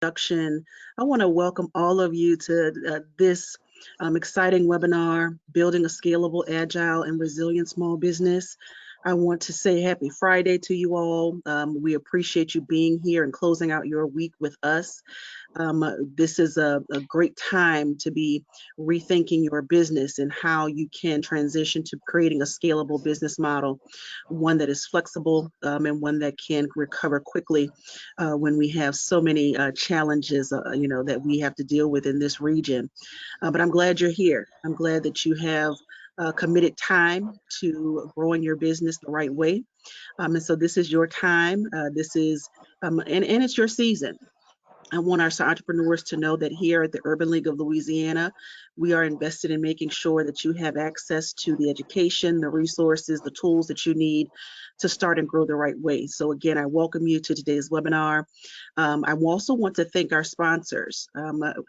introduction, I want to welcome all of you to this exciting webinar, Building a Scalable, Agile, and Resilient Small Business. I want to say happy Friday to you all. We appreciate you being here and closing out your week with us. This is a great time to be rethinking your business and how you can transition to creating a scalable business model, one that is flexible and one that can recover quickly when we have so many challenges, that we have to deal with in this region. But I'm glad you're here. I'm glad that you have committed time to growing your business the right way. And so this is your time. This is, and it's your season. I want our entrepreneurs to know that here at the Urban League of Louisiana, we are invested in making sure that you have access to the education, the resources, the tools that you need to start and grow the right way. So again, I welcome you to today's webinar. I also want to thank our sponsors.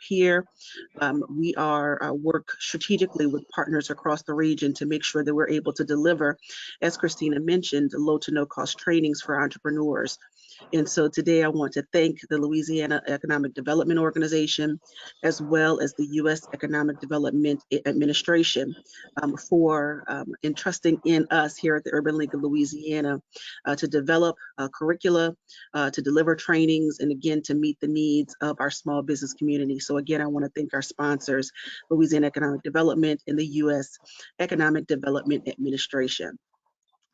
Here, we are work strategically with partners across the region to make sure that we're able to deliver, as Christina mentioned, low to no cost trainings for entrepreneurs. And so today I want to thank the Louisiana Economic Development Organization, as well as the U.S. Economic Development Administration for entrusting in us here at the Urban League of Louisiana to develop curricula, to deliver trainings, and again, to meet the needs of our small business community. So again, I want to thank our sponsors, Louisiana Economic Development and the U.S. Economic Development Administration.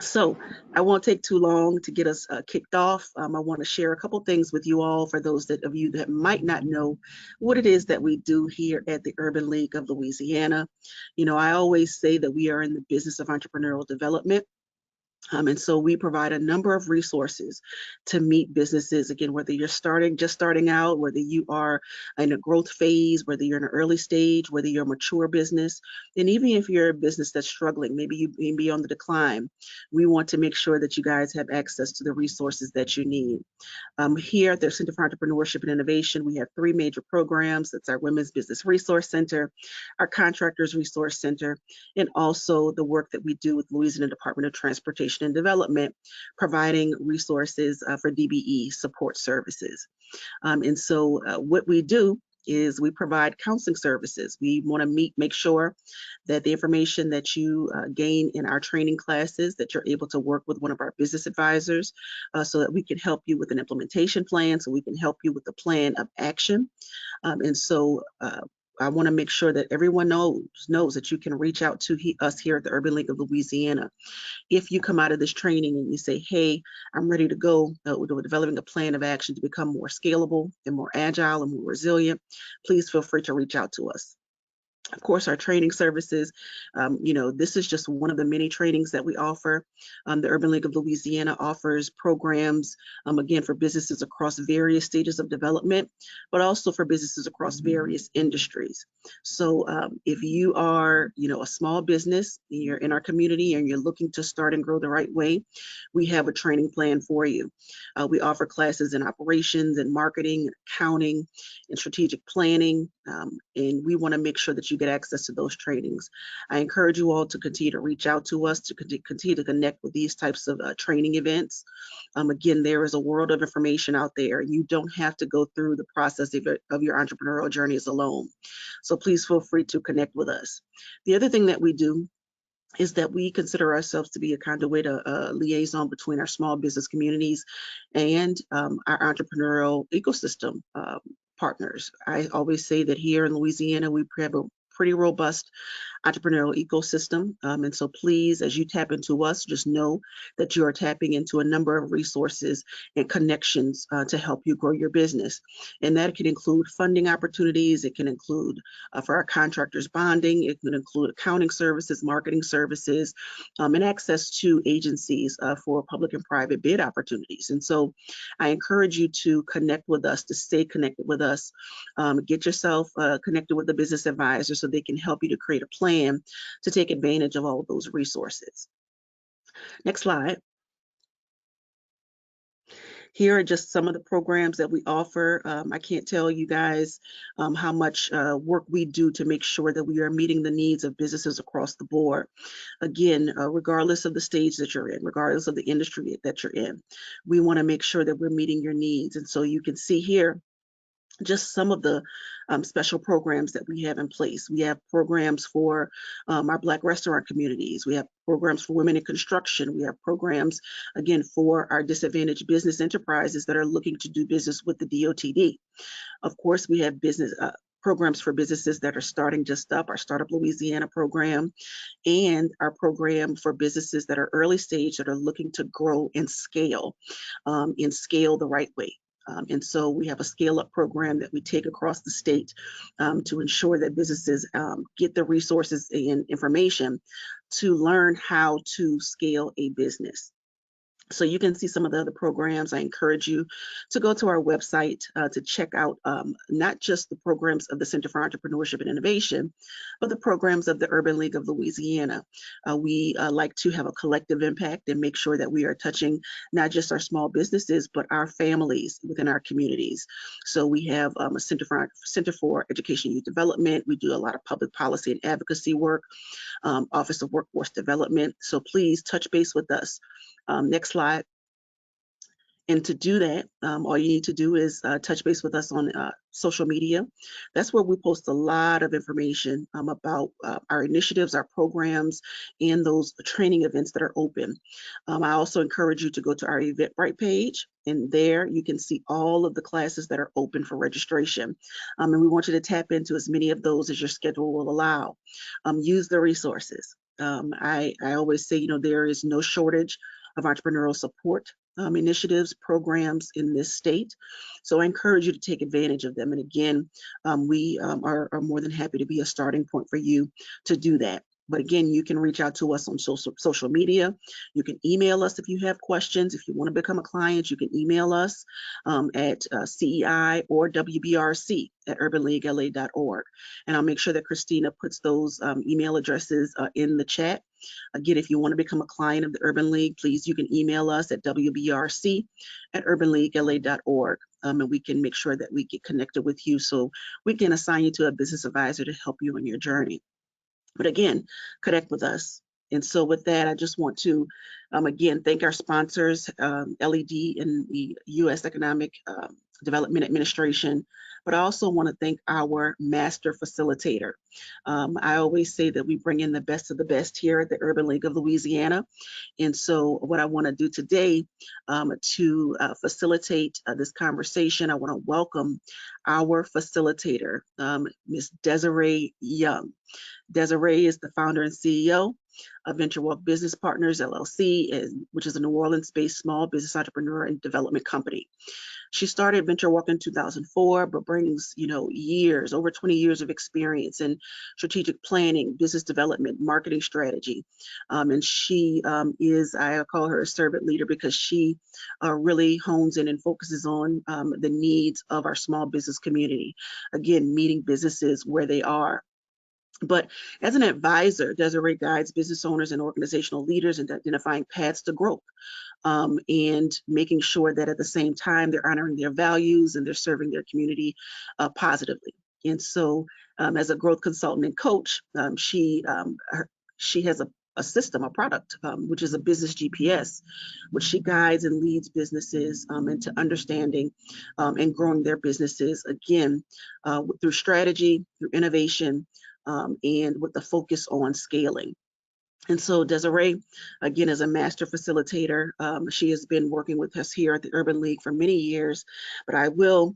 So I won't take too long to get us kicked off. I want to share a couple things with you all for those of you that might not know what it is that we do here at the Urban League of Louisiana. I always say that we are in the business of entrepreneurial development. And so we provide a number of resources to meet businesses, again, whether you're just starting out, whether you are in a growth phase, whether you're in an early stage, whether you're a mature business, and even if you're a business that's struggling, maybe you may be on the decline, we want to make sure that you guys have access to the resources that you need. Here at the Center for Entrepreneurship and Innovation, we have three major programs. That's our Women's Business Resource Center, our Contractors Resource Center, and also the work that we do with Louisiana Department of Transportation and Development, providing resources for DBE support services. And so what we do is we provide counseling services. We want to make sure that the information that you gain in our training classes, that you're able to work with one of our business advisors so that we can help you with an implementation plan, so we can help you with the plan of action. And so I want to make sure that everyone knows that you can reach out to us here at the Urban League of Louisiana. If you come out of this training and you say, hey, I'm ready to go, we're developing a plan of action to become more scalable and more agile and more resilient, please feel free to reach out to us. Of course, our training services, this is just one of the many trainings that we offer. The Urban League of Louisiana offers programs, again, for businesses across various stages of development, but also for businesses across various industries. So if you are, a small business, you're in our community and you're looking to start and grow the right way, we have a training plan for you. We offer classes in operations and marketing, accounting, and strategic planning, and we want to make sure that you get access to those trainings. I encourage you all to continue to reach out to us, to continue to connect with these types of training events. Again, there is a world of information out there. You don't have to go through the process of your entrepreneurial journeys alone. So please feel free to connect with us. The other thing that we do is that we consider ourselves to be a conduit, a liaison between our small business communities and our entrepreneurial ecosystem partners. I always say that here in Louisiana, we have a pretty robust entrepreneurial ecosystem. And so please, as you tap into us, just know that you are tapping into a number of resources and connections to help you grow your business. And that can include funding opportunities. It can include for our contractors bonding. It can include accounting services, marketing services, and access to agencies for public and private bid opportunities. And so I encourage you to connect with us, to stay connected with us, get yourself connected with a business advisor so they can help you to create a plan to take advantage of all of those resources. Next slide. Here are just some of the programs that we offer. I can't tell you guys how much work we do to make sure that we are meeting the needs of businesses across the board. Again, regardless of the stage that you're in, regardless of the industry that you're in, we want to make sure that we're meeting your needs. And so you can see here just some of the special programs that we have in place. We have programs for our Black restaurant communities. We have programs for women in construction. We have programs, again, for our disadvantaged business enterprises that are looking to do business with the DOTD. Of course, we have business programs for businesses that are starting just up, our Startup Louisiana program, and our program for businesses that are early stage that are looking to grow and scale the right way. And so we have a scale up program that we take across the state to ensure that businesses get the resources and information to learn how to scale a business. So you can see some of the other programs. I encourage you to go to our website to check out not just the programs of the Center for Entrepreneurship and Innovation, but the programs of the Urban League of Louisiana. We like to have a collective impact and make sure that we are touching not just our small businesses, but our families within our communities. So we have a Center for Education and Youth Development. We do a lot of public policy and advocacy work, Office of Workforce Development. So please touch base with us. Next slide. And to do that, all you need to do is touch base with us on social media. That's where we post a lot of information about our initiatives, our programs, and those training events that are open. I also encourage you to go to our Eventbrite page, and there you can see all of the classes that are open for registration. And we want you to tap into as many of those as your schedule will allow. Use the resources. I always say, there is no shortage of entrepreneurial support initiatives, programs in this state. So I encourage you to take advantage of them. And again, we are more than happy to be a starting point for you to do that. But again, you can reach out to us on social media. You can email us if you have questions. If you want to become a client, you can email us at CEI or WBRC at urbanleaguela.org. And I'll make sure that Christina puts those email addresses in the chat. Again, if you want to become a client of the Urban League, please, you can email us at wbrc@urbanleaguela.org. And we can make sure that we get connected with you so we can assign you to a business advisor to help you on your journey. But again, connect with us. And so with that, I just want to, again, thank our sponsors, LED and the U.S. Economic Development Administration, but I also want to thank our master facilitator. I always say that we bring in the best of the best here at the Urban League of Louisiana. And so what I want to do today to facilitate this conversation, I want to welcome our facilitator, Ms. Desiree Young. Desiree is the founder and CEO of VentureWalk Business Partners, LLC, which is a New Orleans-based small business entrepreneur and development company. She started VentureWalk in 2004, but brings, over 20 years of experience in strategic planning, business development, marketing strategy. And she I call her a servant leader because she really hones in and focuses on the needs of our small business community. Again, meeting businesses where they are. But as an advisor, Desiree guides business owners and organizational leaders in identifying paths to growth and making sure that at the same time they're honoring their values and they're serving their community positively. And so as a growth consultant and coach, she has a system, a product, which is a business GPS, which she guides and leads businesses into understanding and growing their businesses, again, through strategy, through innovation, and with the focus on scaling. And so Desiree, again, is a master facilitator. She has been working with us here at the Urban League for many years, but I will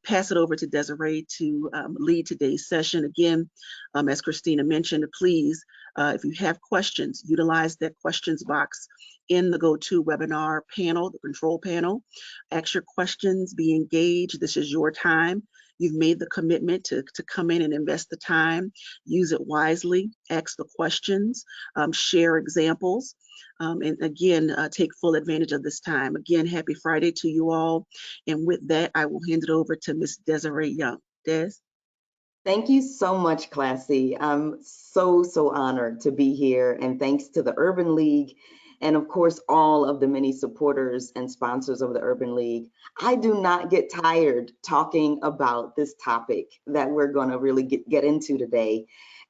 pass it over to Desiree to lead today's session. Again, as Christina mentioned, please, if you have questions, utilize that questions box in the GoToWebinar panel, the control panel. Ask your questions, be engaged. This is your time. You've made the commitment to come in and invest the time, use it wisely, ask the questions, share examples, and again, take full advantage of this time. Again, happy Friday to you all. And with that, I will hand it over to Ms. Desiree Young. Des? Thank you so much, Classy. I'm so honored to be here, and thanks to the Urban League and of course all of the many supporters and sponsors of the Urban League. I do not get tired talking about this topic that we're going to really get into today.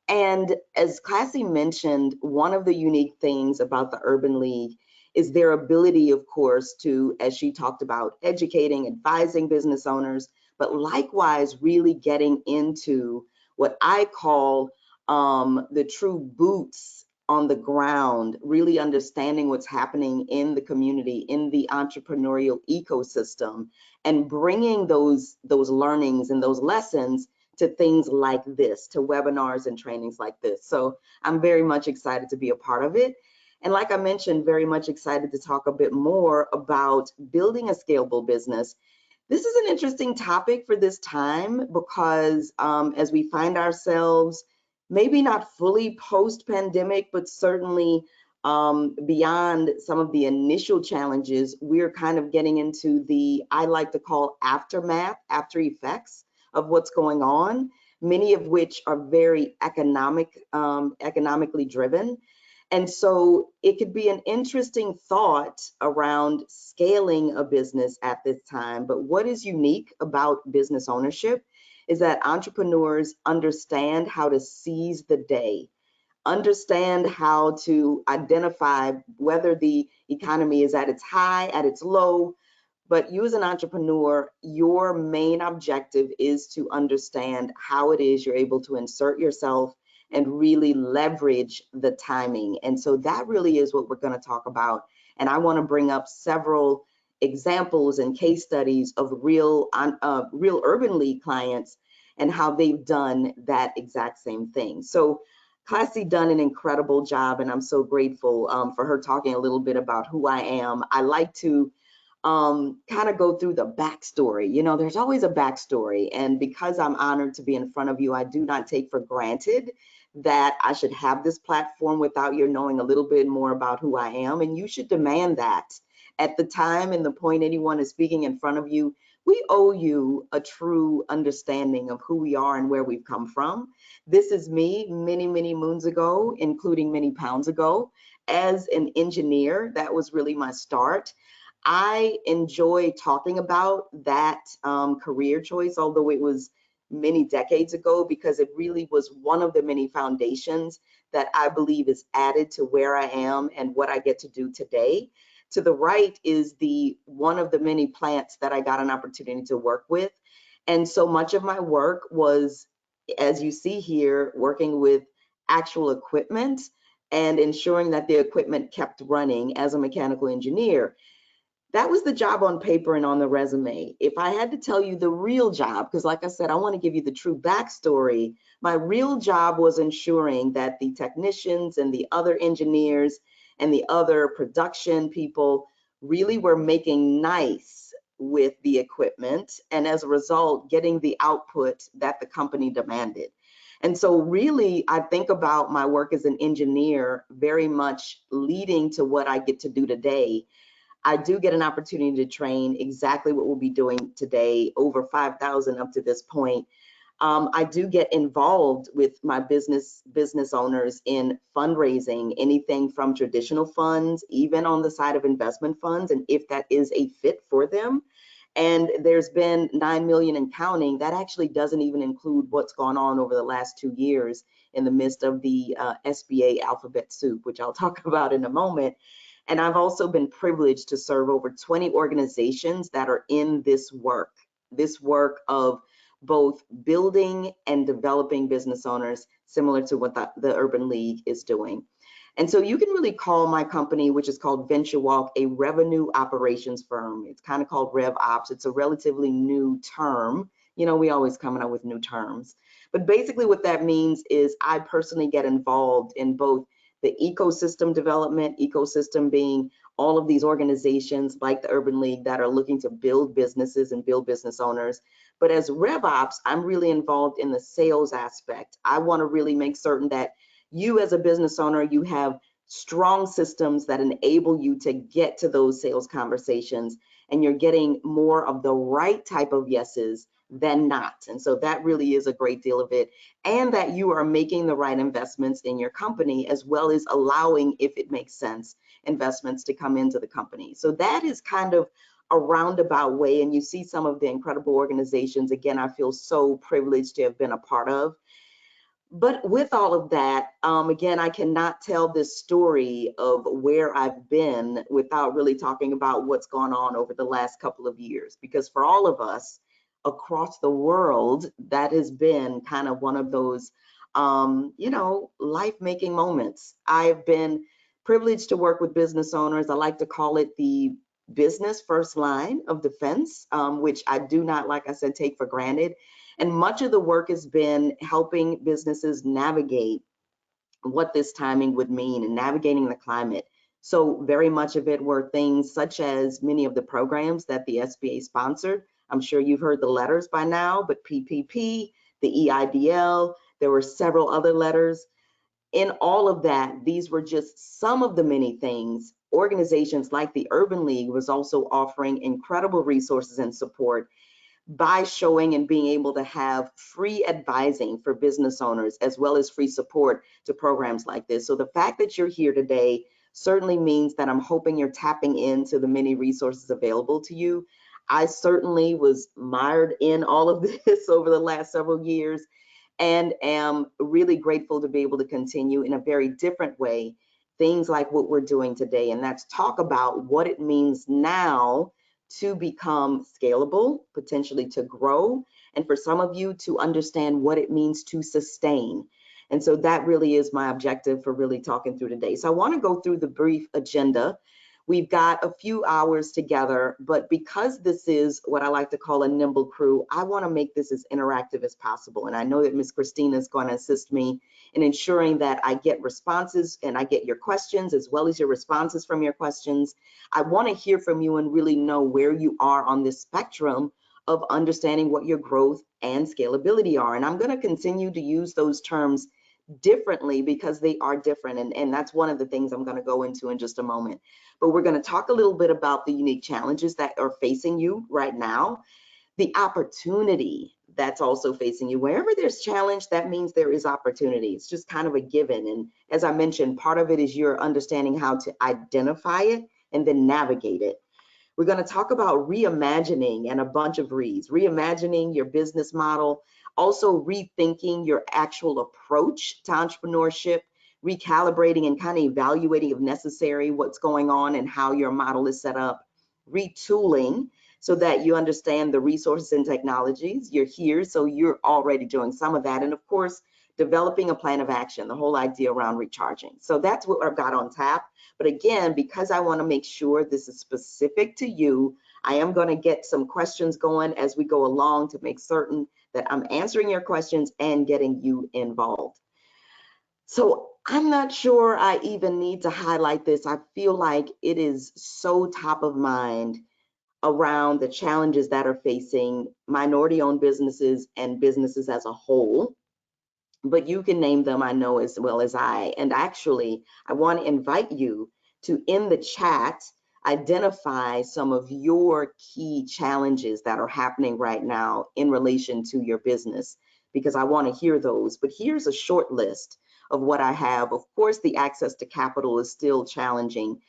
And as Classy mentioned, one of the unique things about the Urban League is their ability, of course, to, as she talked about, educating, advising business owners, but likewise really getting into what I call the true boots on the ground, really understanding what's happening in the community, in the entrepreneurial ecosystem, and bringing those learnings and those lessons to things like this, to webinars and trainings like this. So I'm very much excited to be a part of it. And like I mentioned, very much excited to talk a bit more about building a scalable business. This is an interesting topic for this time because as we find ourselves maybe not fully post-pandemic, but certainly beyond some of the initial challenges, we're kind of getting into the, I like to call aftermath, after effects of what's going on, many of which are very economically driven. And so it could be an interesting thought around scaling a business at this time. But what is unique about business ownership is that entrepreneurs understand how to seize the day, understand how to identify whether the economy is at its high, at its low. But you as an entrepreneur, your main objective is to understand how it is you're able to insert yourself and really leverage the timing. And so that really is what we're going to talk about. And I want to bring up several examples and case studies of real Urban League clients and how they've done that exact same thing. So Classy done an incredible job, and I'm so grateful for her talking a little bit about who I am. I like to kind of go through the backstory. You know, there's always a backstory. And because I'm honored to be in front of you, I do not take for granted that I should have this platform without your knowing a little bit more about who I am. And you should demand that. At the time and the point anyone is speaking in front of you, we owe you a true understanding of who we are and where we've come from. This is me many, many moons ago, including many pounds ago. As an engineer, that was really my start. I enjoy talking about that career choice, although it was many decades ago, because it really was one of the many foundations that I believe is added to where I am and what I get to do today. To the right is one of the many plants that I got an opportunity to work with. And so much of my work was, as you see here, working with actual equipment and ensuring that the equipment kept running as a mechanical engineer. That was the job on paper and on the resume. If I had to tell you the real job, because like I said, I want to give you the true backstory, my real job was ensuring that the technicians and the other engineers and the other production people really were making nice with the equipment, and as a result, getting the output that the company demanded. And so really, I think about my work as an engineer very much leading to what I get to do today. I do get an opportunity to train exactly what we'll be doing today, over 5,000 up to this point. I do get involved with my business owners in fundraising, anything from traditional funds, even on the side of investment funds, and if that is a fit for them. And there's been 9 million and counting. That actually doesn't even include what's gone on over the last 2 years in the midst of the SBA alphabet soup, which I'll talk about in a moment. And I've also been privileged to serve over 20 organizations that are in this work of both building and developing business owners, similar to what the Urban League is doing. And so you can really call my company, which is called VentureWalk, a revenue operations firm. It's kind of called RevOps. It's a relatively new term. You know, we always coming up with new terms. But basically what that means is I personally get involved in both the ecosystem development, ecosystem being all of these organizations like the Urban League that are looking to build businesses and build business owners. But as RevOps, I'm really involved in the sales aspect. I want to really make certain that you as a business owner, you have strong systems that enable you to get to those sales conversations, and you're getting more of the right type of yeses than not. And so that really is a great deal of it. And that you are making the right investments in your company, as well as allowing, if it makes sense, investments to come into the company. So that is kind of a roundabout way. And you see some of the incredible organizations, again, I feel so privileged to have been a part of. But with all of that, again, I cannot tell this story of where I've been without really talking about what's gone on over the last couple of years, because for all of us across the world, that has been kind of one of those, life-making moments. I've been privileged to work with business owners. I like to call it the business first line of defense, which I do not, like I said, take for granted. And much of the work has been helping businesses navigate what this timing would mean and navigating the climate. So very much of it were things such as many of the programs that the SBA sponsored. I'm sure you've heard the letters by now, but PPP, the EIDL, there were several other letters. In all of that, these were just some of the many things. Organizations like the Urban League was also offering incredible resources and support by showing and being able to have free advising for business owners, as well as free support to programs like this. So the fact that you're here today certainly means that I'm hoping you're tapping into the many resources available to you. I certainly was mired in all of this over the last several years and am really grateful to be able to continue in a very different way things like what we're doing today, and that's talk about what it means now to become scalable, potentially to grow, and for some of you to understand what it means to sustain. And so that really is my objective for really talking through today. So I want to go through the brief agenda. We've got a few hours together, but because this is what I like to call a nimble crew, I want to make this as interactive as possible. And I know that Ms. Christina is going to assist me in ensuring that I get responses and I get your questions as well as your responses from your questions. I want to hear from you and really know where you are on this spectrum of understanding what your growth and scalability are. And I'm going to continue to use those terms differently because they are different. And that's one of the things I'm going to go into in just a moment. But we're going to talk a little bit about the unique challenges that are facing you right now, the opportunity that's also facing you. Wherever there's challenge, that means there is opportunity. It's just kind of a given. And as I mentioned, part of it is your understanding how to identify it and then navigate it. We're going to talk about reimagining and a bunch of re's, reimagining your business model, also rethinking your actual approach to entrepreneurship, recalibrating and kind of evaluating if necessary what's going on and how your model is set up, retooling so that you understand the resources and technologies. You're here, so you're already doing some of that. And of course, developing a plan of action, the whole idea around recharging. So that's what I've got on tap. But again, because I want to make sure this is specific to you, I am going to get some questions going as we go along to make certain that I'm answering your questions and getting you involved. So I'm not sure I even need to highlight this. I feel like it is so top of mind around the challenges that are facing minority-owned businesses and businesses as a whole. But you can name them, I know, as well as I. And actually, I want to invite you to, in the chat, identify some of your key challenges that are happening right now in relation to your business, because I want to hear those. But here's a short list of what I have. Of course, the access to capital is still challenging.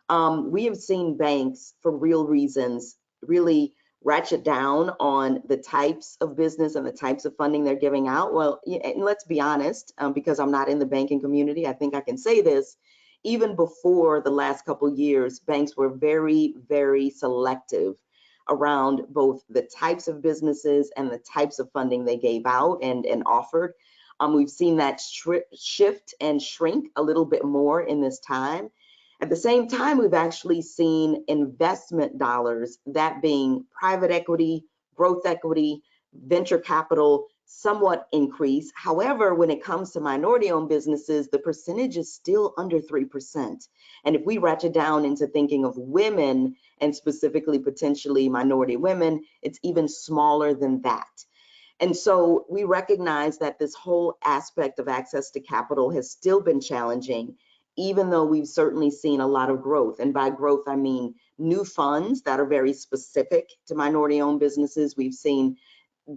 We have seen banks, for real reasons, really ratchet down on the types of business and the types of funding they're giving out. Well, and let's be honest, because I'm not in the banking community, I think I can say this. Even before the last couple of years, banks were very, very selective around both the types of businesses and the types of funding they gave out and offered. We've seen that shift and shrink a little bit more in this time. At the same time, we've actually seen investment dollars, that being private equity, growth equity, venture capital, somewhat increase. However, when it comes to minority-owned businesses, the percentage is still under 3%. And if we ratchet down into thinking of women and specifically potentially minority women, it's even smaller than that. And so we recognize that this whole aspect of access to capital has still been challenging, even though we've certainly seen a lot of growth. And by growth, I mean new funds that are very specific to minority-owned businesses. We've seen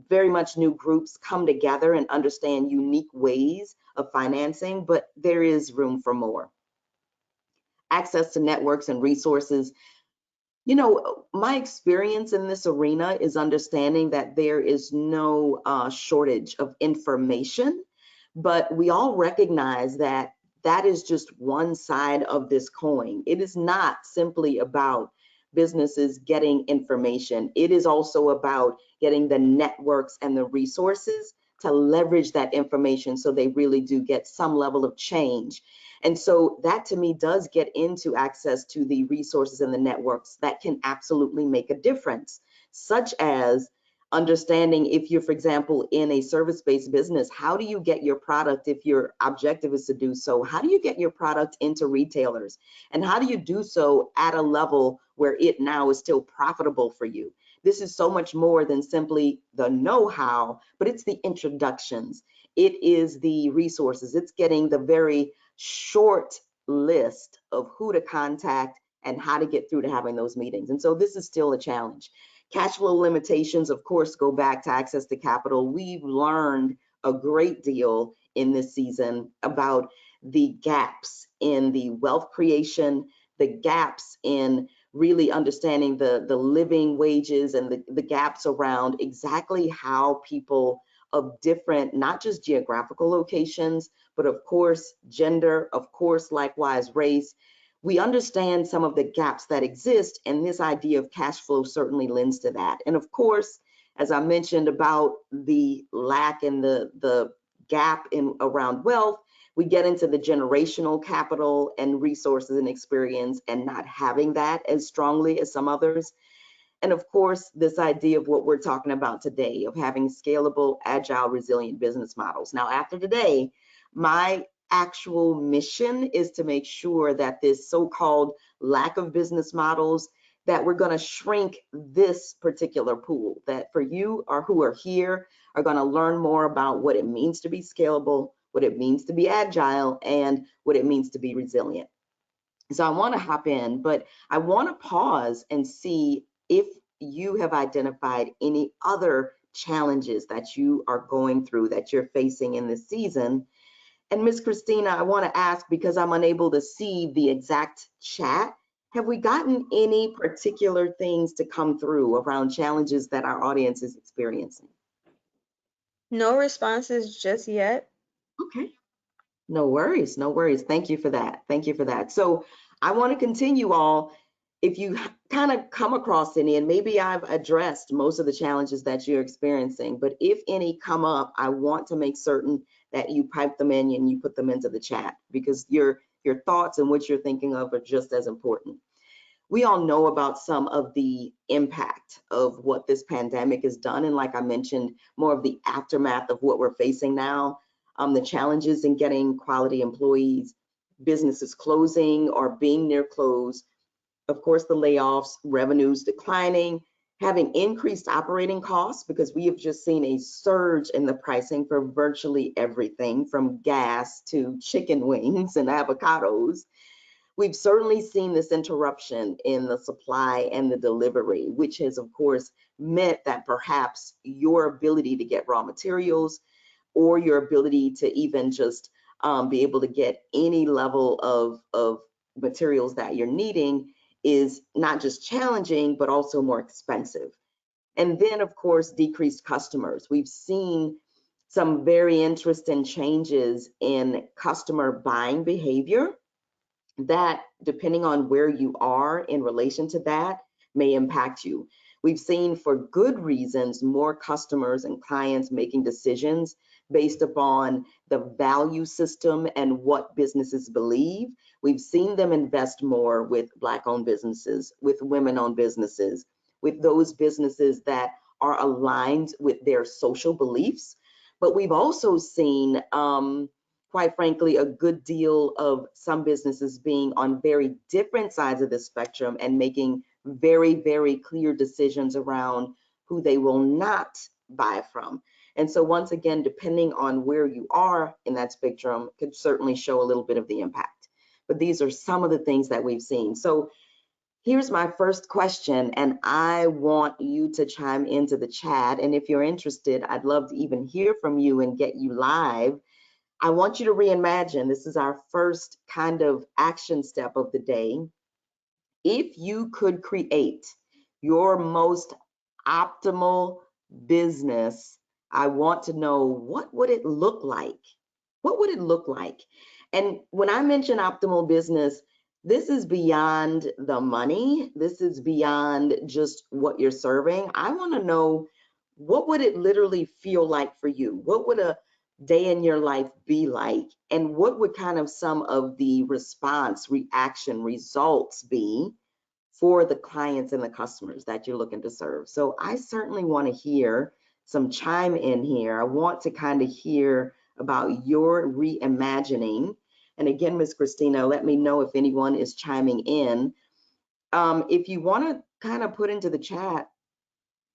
very much new groups come together and understand unique ways of financing, but there is room for more. Access to networks and resources. You know, my experience in this arena is understanding that there is no shortage of information, But we all recognize that that is just one side of this coin. It is not simply about businesses getting information. It is also about getting the networks and the resources to leverage that information so they really do get some level of change. And so that to me does get into access to the resources and the networks that can absolutely make a difference, such as understanding if you're, for example, in a service-based business, how do you get your product, if your objective is to do so, how do you get your product into retailers? And how do you do so at a level where it now is still profitable for you? This is so much more than simply the know-how, but it's the introductions. It is the resources. It's getting the very short list of who to contact and how to get through to having those meetings. And so this is still a challenge. Cash flow limitations, of course, go back to access to capital. We've learned a great deal in this season about the gaps in the wealth creation, the gaps in really understanding the living wages, and the gaps around exactly how people of different, not just geographical locations, but of course, gender, of course, likewise, race. We understand some of the gaps that exist, and this idea of cash flow certainly lends to that. And of course, as I mentioned about the lack and the gap in around wealth, we get into the generational capital and resources and experience and not having that as strongly as some others. And of course, this idea of what we're talking about today, of having scalable, agile, resilient business models. Now, after today, my actual mission is to make sure that this so-called lack of business models, that we're going to shrink this particular pool, that for you or who are here are going to learn more about what it means to be scalable, what it means to be agile, and what it means to be resilient. So I want to hop in, but I want to pause and see if you have identified any other challenges that you are going through, that you're facing in this season. And Miss Christina, I want to ask, because I'm unable to see the exact chat, have we gotten any particular things to come through around challenges that our audience is experiencing? No responses just yet. Okay. No worries, no worries. Thank you for that. Thank you for that. So I want to continue all. If you kind of come across any, and maybe I've addressed most of the challenges that you're experiencing, but if any come up, I want to make certain that you pipe them in and you put them into the chat, because your thoughts and what you're thinking of are just as important. We all know about some of the impact of what this pandemic has done. And like I mentioned, more of the aftermath of what we're facing now, the challenges in getting quality employees, businesses closing or being near close, of course, the layoffs, revenues declining, having increased operating costs, because we have just seen a surge in the pricing for virtually everything from gas to chicken wings and avocados. We've certainly seen this interruption in the supply and the delivery, which has, of course, meant that perhaps your ability to get raw materials or your ability to even just be able to get any level of materials that you're needing is not just challenging, but also more expensive. And then, of course, decreased customers. We've seen some very interesting changes in customer buying behavior that, depending on where you are in relation to that, may impact you. We've seen, for good reasons, more customers and clients making decisions based upon the value system and what businesses believe. We've seen them invest more with Black-owned businesses, with women-owned businesses, with those businesses that are aligned with their social beliefs. But we've also seen, quite frankly, a good deal of some businesses being on very different sides of the spectrum and making very, very clear decisions around who they will not buy from. And so once again, depending on where you are in that spectrum, could certainly show a little bit of the impact. But these are some of the things that we've seen. So here's my first question, and I want you to chime into the chat. And if you're interested, I'd love to even hear from you and get you live. I want you to reimagine, this is our first kind of action step of the day. If you could create your most optimal business, I want to know, what would it look like? What would it look like? And when I mention optimal business, this is beyond the money. This is beyond just what you're serving. I want to know, what would it literally feel like for you? What would a day in your life be like? And what would kind of some of the response, reaction, results be for the clients and the customers that you're looking to serve? So I certainly want to hear some chime in here. I want to kind of hear about your reimagining. And again, Ms. Christina, let me know if anyone is chiming in. If you want to kind of put into the chat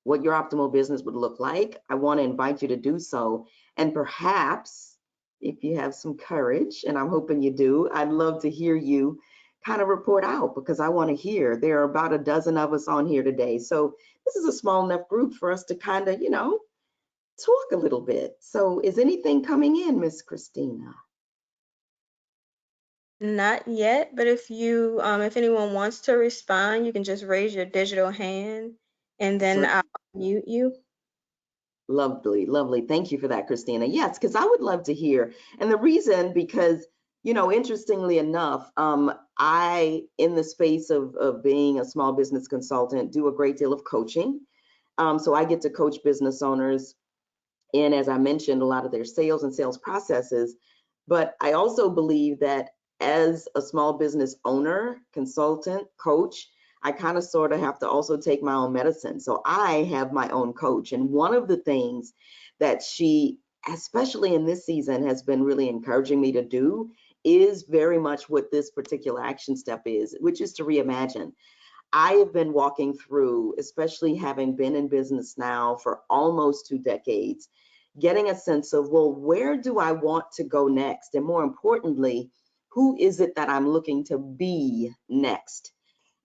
what your optimal business would look like, I want to invite you to do so. And perhaps if you have some courage, and I'm hoping you do, I'd love to hear you kind of report out, because I want to hear. There are about a dozen of us on here today. So this is a small enough group for us to kind of, talk a little bit. So is anything coming in, Miss Christina? Not yet, but if anyone wants to respond, you can just raise your digital hand and then I'll mute you. Lovely, lovely. Thank you for that, Christina. Yes, because I would love to hear. And the reason, because, interestingly enough, I, in the space of being a small business consultant, do a great deal of coaching. So I get to coach business owners in, as I mentioned, a lot of their sales and sales processes. But I also believe that as a small business owner, consultant, coach, I kind of sort of have to also take my own medicine. So I have my own coach. And one of the things that she, especially in this season, has been really encouraging me to do is very much what this particular action step is, which is to reimagine. I have been walking through, especially having been in business now for almost 2 decades, getting a sense of, well, where do I want to go next? And more importantly, who is it that I'm looking to be next?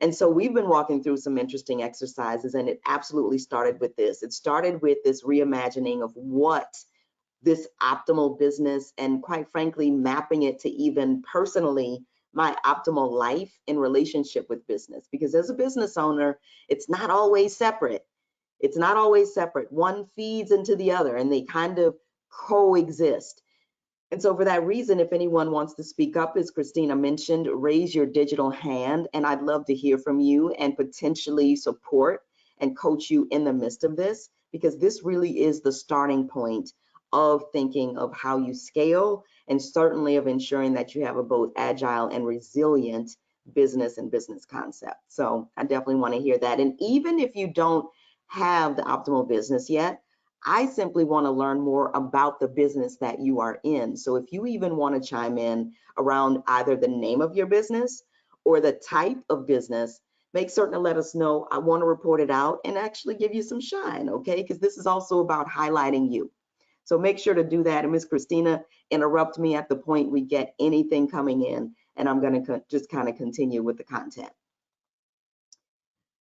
And so we've been walking through some interesting exercises, and it absolutely started with this. It started with this reimagining of what this optimal business, and quite frankly, mapping it to even personally my optimal life in relationship with business. Because as a business owner, it's not always separate. It's not always separate. One feeds into the other and they kind of coexist. And so for that reason, if anyone wants to speak up, as Christina mentioned, raise your digital hand, and I'd love to hear from you and potentially support and coach you in the midst of this, because this really is the starting point of thinking of how you scale, and certainly of ensuring that you have a both agile and resilient business and business concept. So I definitely want to hear that. And even if you don't have the optimal business yet, I simply want to learn more about the business that you are in. So if you even want to chime in around either the name of your business or the type of business, make certain to let us know. I want to report it out and actually give you some shine, okay? Because this is also about highlighting you. So make sure to do that. And Ms. Christina, interrupt me at the point we get anything coming in, and I'm going to just kind of continue with the content.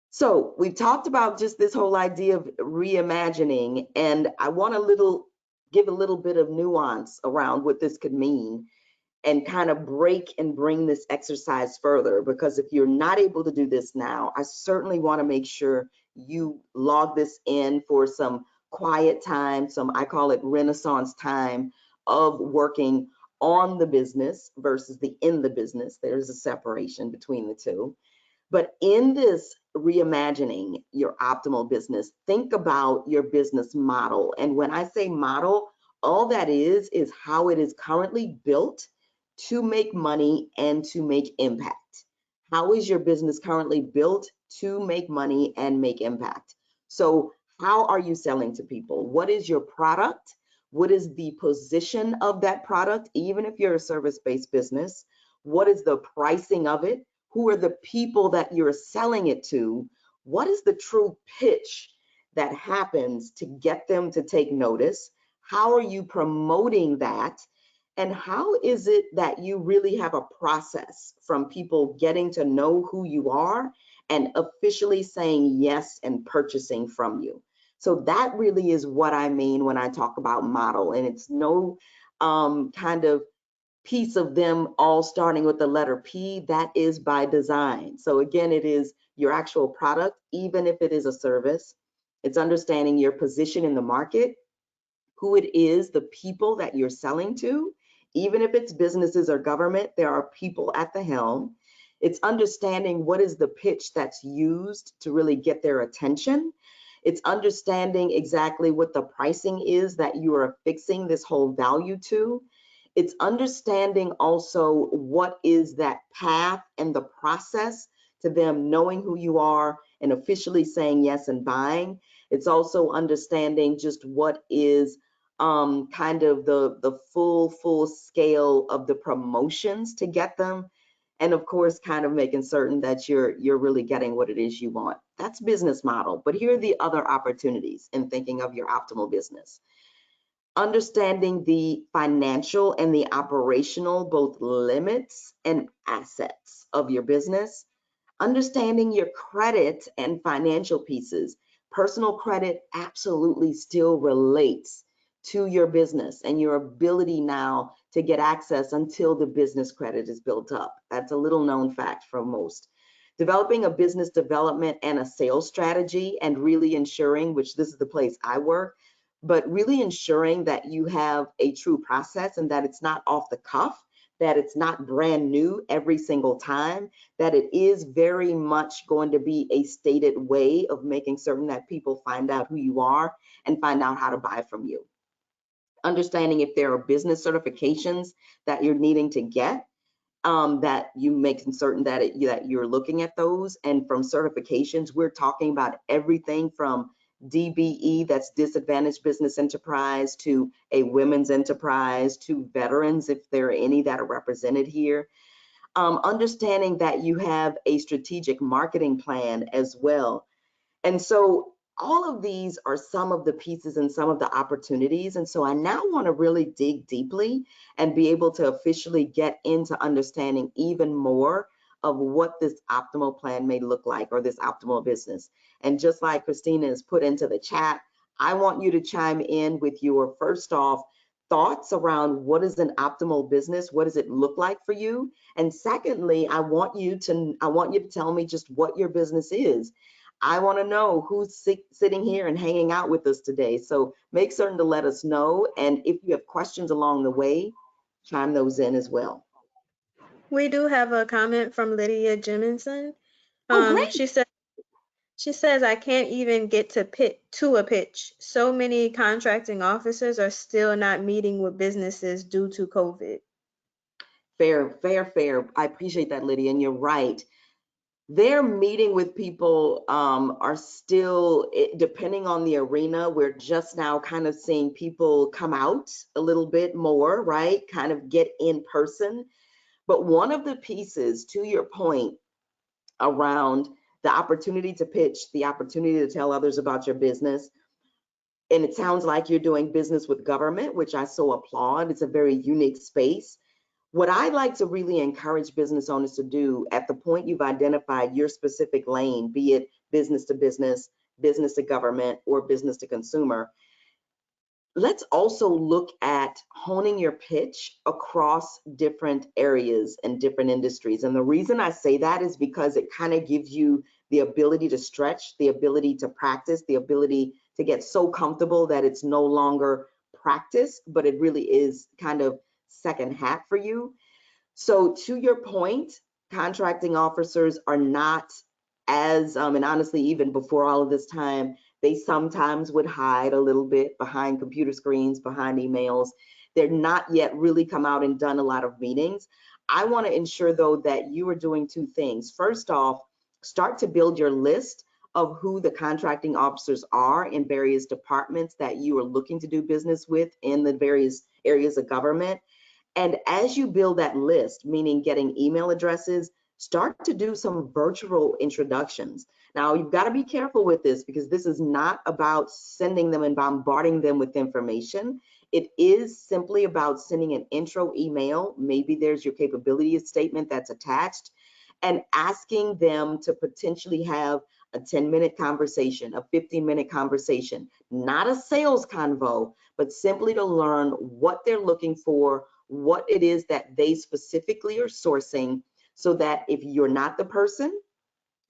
So we've talked about just this whole idea of reimagining, and I want to give a little bit of nuance around what this could mean and kind of break and bring this exercise further, because if you're not able to do this now, I certainly want to make sure you log this in for some quiet time, I call it Renaissance time of working on the business versus the in the business. There's a separation between the two. But in this reimagining your optimal business, think about your business model. And when I say model, all that is how it is currently built to make money and to make impact. How is your business currently built to make money and make impact? So how are you selling to people? What is your product? What is the position of that product? Even if you're a service-based business, what is the pricing of it? Who are the people that you're selling it to? What is the true pitch that happens to get them to take notice? How are you promoting that? And how is it that you really have a process from people getting to know who you are and officially saying yes and purchasing from you? So that really is what I mean when I talk about model. And it's no kind of piece of them all starting with the letter P. That is by design. So again, it is your actual product, even if it is a service. It's understanding your position in the market, who it is, the people that you're selling to, Even if it's businesses or government, there are people at the helm. It's understanding what is the pitch that's used to really get their attention. It's understanding exactly what the pricing is that you are affixing this whole value to. It's understanding also what is that path and the process to them knowing who you are and officially saying yes and buying. It's also understanding just what is kind of the full scale of the promotions to get them. And of course, kind of making certain that you're really getting what it is you want. That's business model. But here are the other opportunities in thinking of your optimal business. Understanding the financial and the operational, both limits and assets of your business. Understanding your credit and financial pieces. Personal credit absolutely still relates to your business and your ability now to get access until the business credit is built up. That's a little known fact for most. Developing a business development and a sales strategy, and really ensuring, which this is the place I work, but really ensuring that you have a true process and that it's not off the cuff, that it's not brand new every single time, that it is very much going to be a stated way of making certain that people find out who you are and find out how to buy from you. Understanding if there are business certifications that you're needing to get, that you making certain that that you're looking at those. And from certifications, we're talking about everything from DBE, that's disadvantaged business enterprise, to a women's enterprise, to veterans, if there are any that are represented here. Understanding that you have a strategic marketing plan as well. And so all of these are some of the pieces and some of the opportunities. And so I now want to really dig deeply and be able to officially get into understanding even more of what this optimal plan may look like, or this optimal business. And just like Christina has put into the chat, I want you to chime in with your first off thoughts around what is an optimal business, what does it look like for you? And secondly, I want you to tell me just what your business is. I want to know who's sitting here and hanging out with us today. So make certain to let us know. And if you have questions along the way, chime those in as well. We do have a comment from Lydia Jiminson. Oh, great. She says, I can't even get to a pitch. So many contracting officers are still not meeting with businesses due to COVID. Fair. I appreciate that, Lydia, and you're right. Their meeting with people are still, depending on the arena, we're just now kind of seeing people come out a little bit more, right? Kind of get in person. But one of the pieces, to your point, around the opportunity to pitch, the opportunity to tell others about your business, and it sounds like you're doing business with government, which I so applaud. It's a very unique space. What I like to really encourage business owners to do at the point you've identified your specific lane, be it business to business to government, or business to consumer, let's also look at honing your pitch across different areas and different industries. And the reason I say that is because it kind of gives you the ability to stretch, the ability to practice, the ability to get so comfortable that it's no longer practice, but it really is kind of second hat for you. So to your point, contracting officers are not as, and honestly, even before all of this time, they sometimes would hide a little bit behind computer screens, behind emails. They're not yet really come out and done a lot of meetings. I want to ensure, though, that you are doing two things. First off, start to build your list of who the contracting officers are in various departments that you are looking to do business with in the various areas of government. And as you build that list, meaning getting email addresses, start to do some virtual introductions. Now, you've got to be careful with this, because this is not about sending them and bombarding them with information. It is simply about sending an intro email. Maybe there's your capability statement that's attached, and asking them to potentially have a 10-minute conversation, a 15-minute conversation, not a sales convo, but simply to learn what they're looking for, what it is that they specifically are sourcing, so that if you're not the person,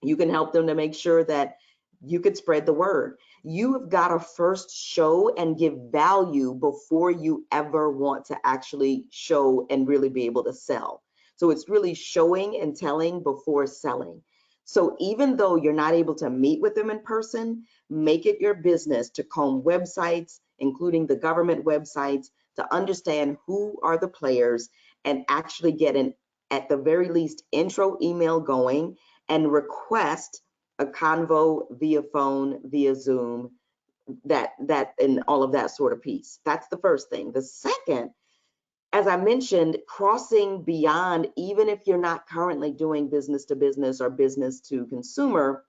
you can help them to make sure that you could spread the word. you have got to first show and give value before you ever want to actually show and really be able to sell. So it's really showing and telling before selling. So even though you're not able to meet with them in person, make it your business to comb websites, including the government websites, to understand who are the players and actually get an, at the very least, intro email going and request a convo via phone, via Zoom, that and all of that sort of piece. That's the first thing. The second, as I mentioned, crossing beyond, even if you're not currently doing business to business or business to consumer,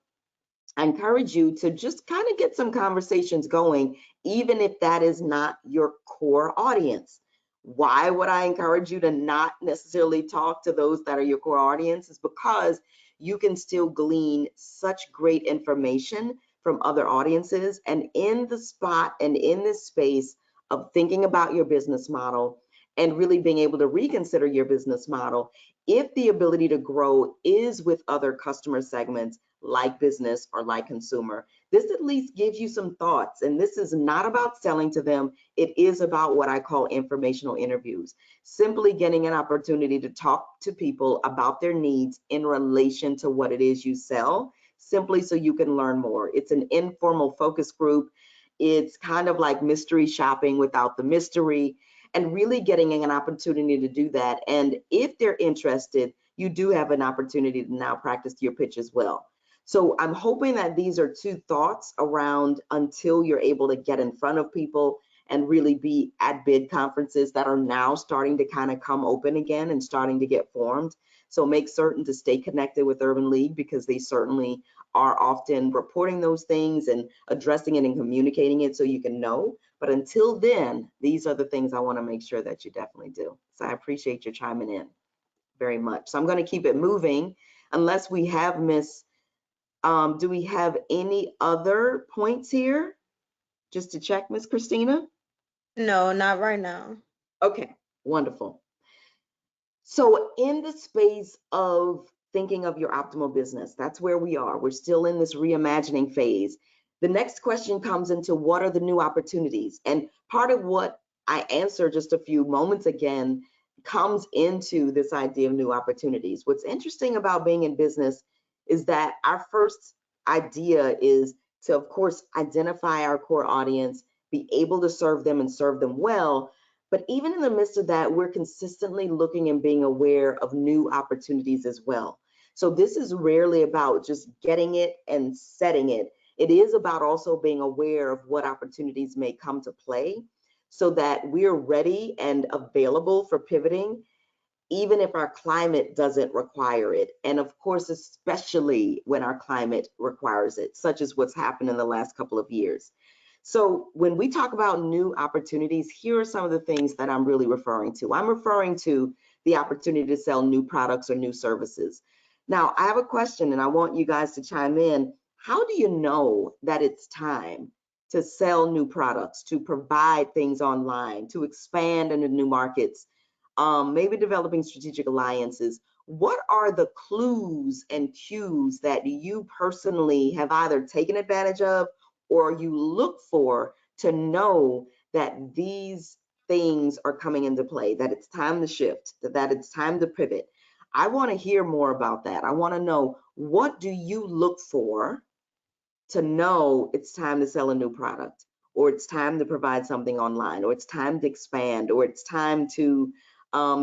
I encourage you to just kind of get some conversations going, even if that is not your core audience. Why would I encourage you to not necessarily talk to those that are your core audience? Is because you can still glean such great information from other audiences. And in the spot and in this space of thinking about your business model and really being able to reconsider your business model, if the ability to grow is with other customer segments, like business or like consumer, this at least gives you some thoughts. And this is not about selling to them. It is about what I call informational interviews, simply getting an opportunity to talk to people about their needs in relation to what it is you sell, simply so you can learn more. It's an informal focus group. It's kind of like mystery shopping without the mystery, and really getting an opportunity to do that. And if they're interested, you do have an opportunity to now practice your pitch as well. So I'm hoping that these are two thoughts around until you're able to get in front of people and really be at bid conferences that are now starting to kind of come open again and starting to get formed. So make certain to stay connected with Urban League, because they certainly are often reporting those things and addressing it and communicating it so you can know. But until then, these are the things I want to make sure that you definitely do. So I appreciate you chiming in very much. So I'm going to keep it moving unless we have Miss. Do we have any other points here? Just to check, Miss Christina? No, not right now. Okay, wonderful. So in the space of thinking of your optimal business, that's where we are. We're still in this reimagining phase. The next question comes into what are the new opportunities? And part of what I answered just a few moments again comes into this idea of new opportunities. What's interesting about being in business is that our first idea is to, of course, identify our core audience, be able to serve them and serve them well. But even in the midst of that, we're consistently looking and being aware of new opportunities as well. So this is rarely about just getting it and setting it. It is about also being aware of what opportunities may come to play so that we're ready and available for pivoting, even if our climate doesn't require it. And of course, especially when our climate requires it, such as what's happened in the last couple of years. So when we talk about new opportunities, here are some of the things that I'm really referring to. I'm referring to the opportunity to sell new products or new services. Now, I have a question and I want you guys to chime in. How do you know that it's time to sell new products, to provide things online, to expand into new markets, maybe developing strategic alliances? What are the clues and cues that you personally have either taken advantage of or you look for to know that these things are coming into play, that it's time to shift, that it's time to pivot? I want to hear more about that. I want to know, what do you look for to know it's time to sell a new product, or it's time to provide something online, or it's time to expand, or it's time to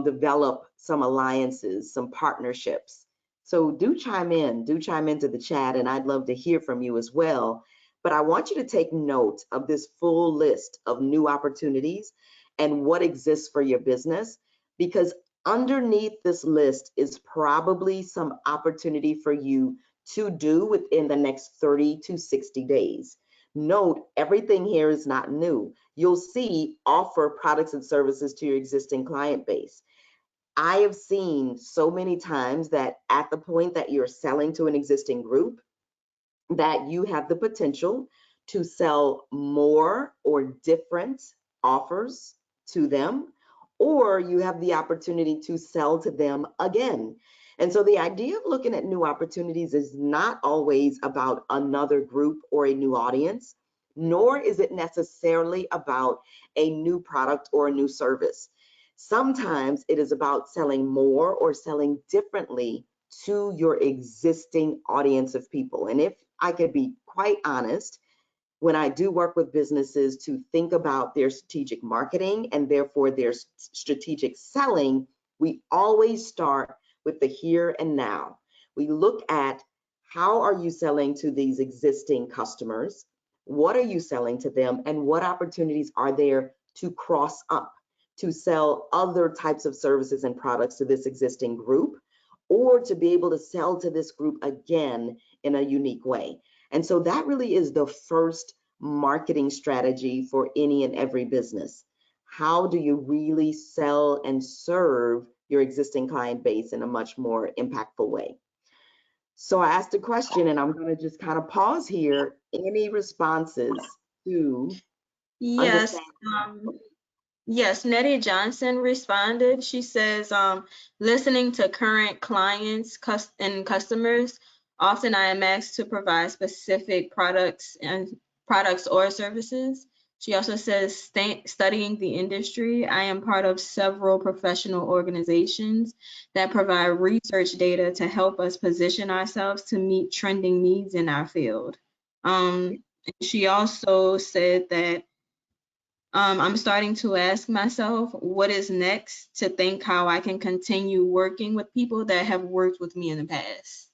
develop some alliances, some partnerships? So do chime into the chat, and I'd love to hear from you as well. But I want you to take note of this full list of new opportunities and what exists for your business, because underneath this list is probably some opportunity for you to do within the next 30 to 60 days. Note, everything here is not new. You'll see offer products and services to your existing client base. I have seen so many times that at the point that you're selling to an existing group, that you have the potential to sell more or different offers to them, or you have the opportunity to sell to them again. And so the idea of looking at new opportunities is not always about another group or a new audience, nor is it necessarily about a new product or a new service. Sometimes it is about selling more or selling differently to your existing audience of people. And if I could be quite honest, when I do work with businesses to think about their strategic marketing and therefore their strategic selling, we always start with the here and now. We look at how are you selling to these existing customers? What are you selling to them? And what opportunities are there to cross up, to sell other types of services and products to this existing group, or to be able to sell to this group again in a unique way? And so that really is the first marketing strategy for any and every business. How do you really sell and serve your existing client base in a much more impactful way? So I asked a question, and I'm going to just kind of pause here. Any responses to Yes. understand? Yes, Nettie Johnson responded. She says, listening to current clients and customers, often I am asked to provide specific products or services. She also says, studying the industry, I am part of several professional organizations that provide research data to help us position ourselves to meet trending needs in our field. She also said that I'm starting to ask myself what is next to think how I can continue working with people that have worked with me in the past.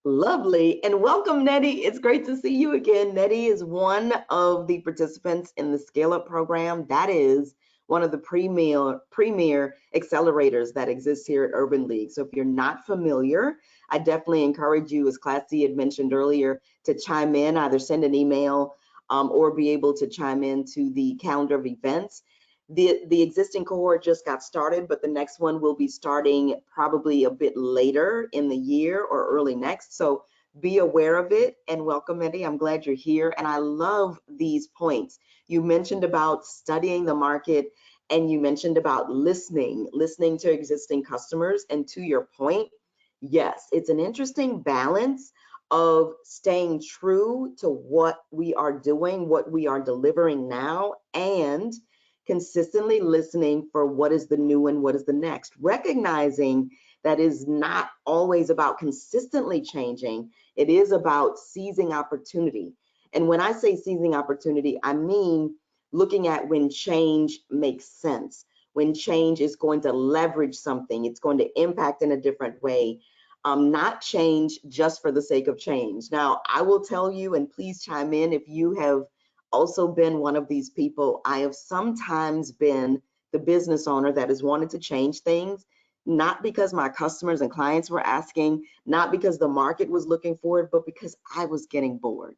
Lovely. And welcome, Nettie. It's great to see you again. Nettie is one of the participants in the Scale Up program. That is one of the premier accelerators that exists here at Urban League. So if you're not familiar, I definitely encourage you, as Class C had mentioned earlier, to chime in, either send an email or be able to chime into the calendar of events. The existing cohort just got started, but the next one will be starting probably a bit later in the year or early next. So be aware of it, and welcome, Eddie. I'm glad you're here. And I love these points. You mentioned about studying the market, and you mentioned about listening to existing customers. And to your point, yes, it's an interesting balance of staying true to what we are doing, what we are delivering now, and consistently listening for what is the new and what is the next, recognizing that is not always about consistently changing. It is about seizing opportunity. And when I say seizing opportunity, I mean looking at when change makes sense, when change is going to leverage something, it's going to impact in a different way, not change just for the sake of change. Now, I will tell you, and please chime in if you have also been one of these people. I have sometimes been the business owner that has wanted to change things, not because my customers and clients were asking, not because the market was looking for it, but because I was getting bored.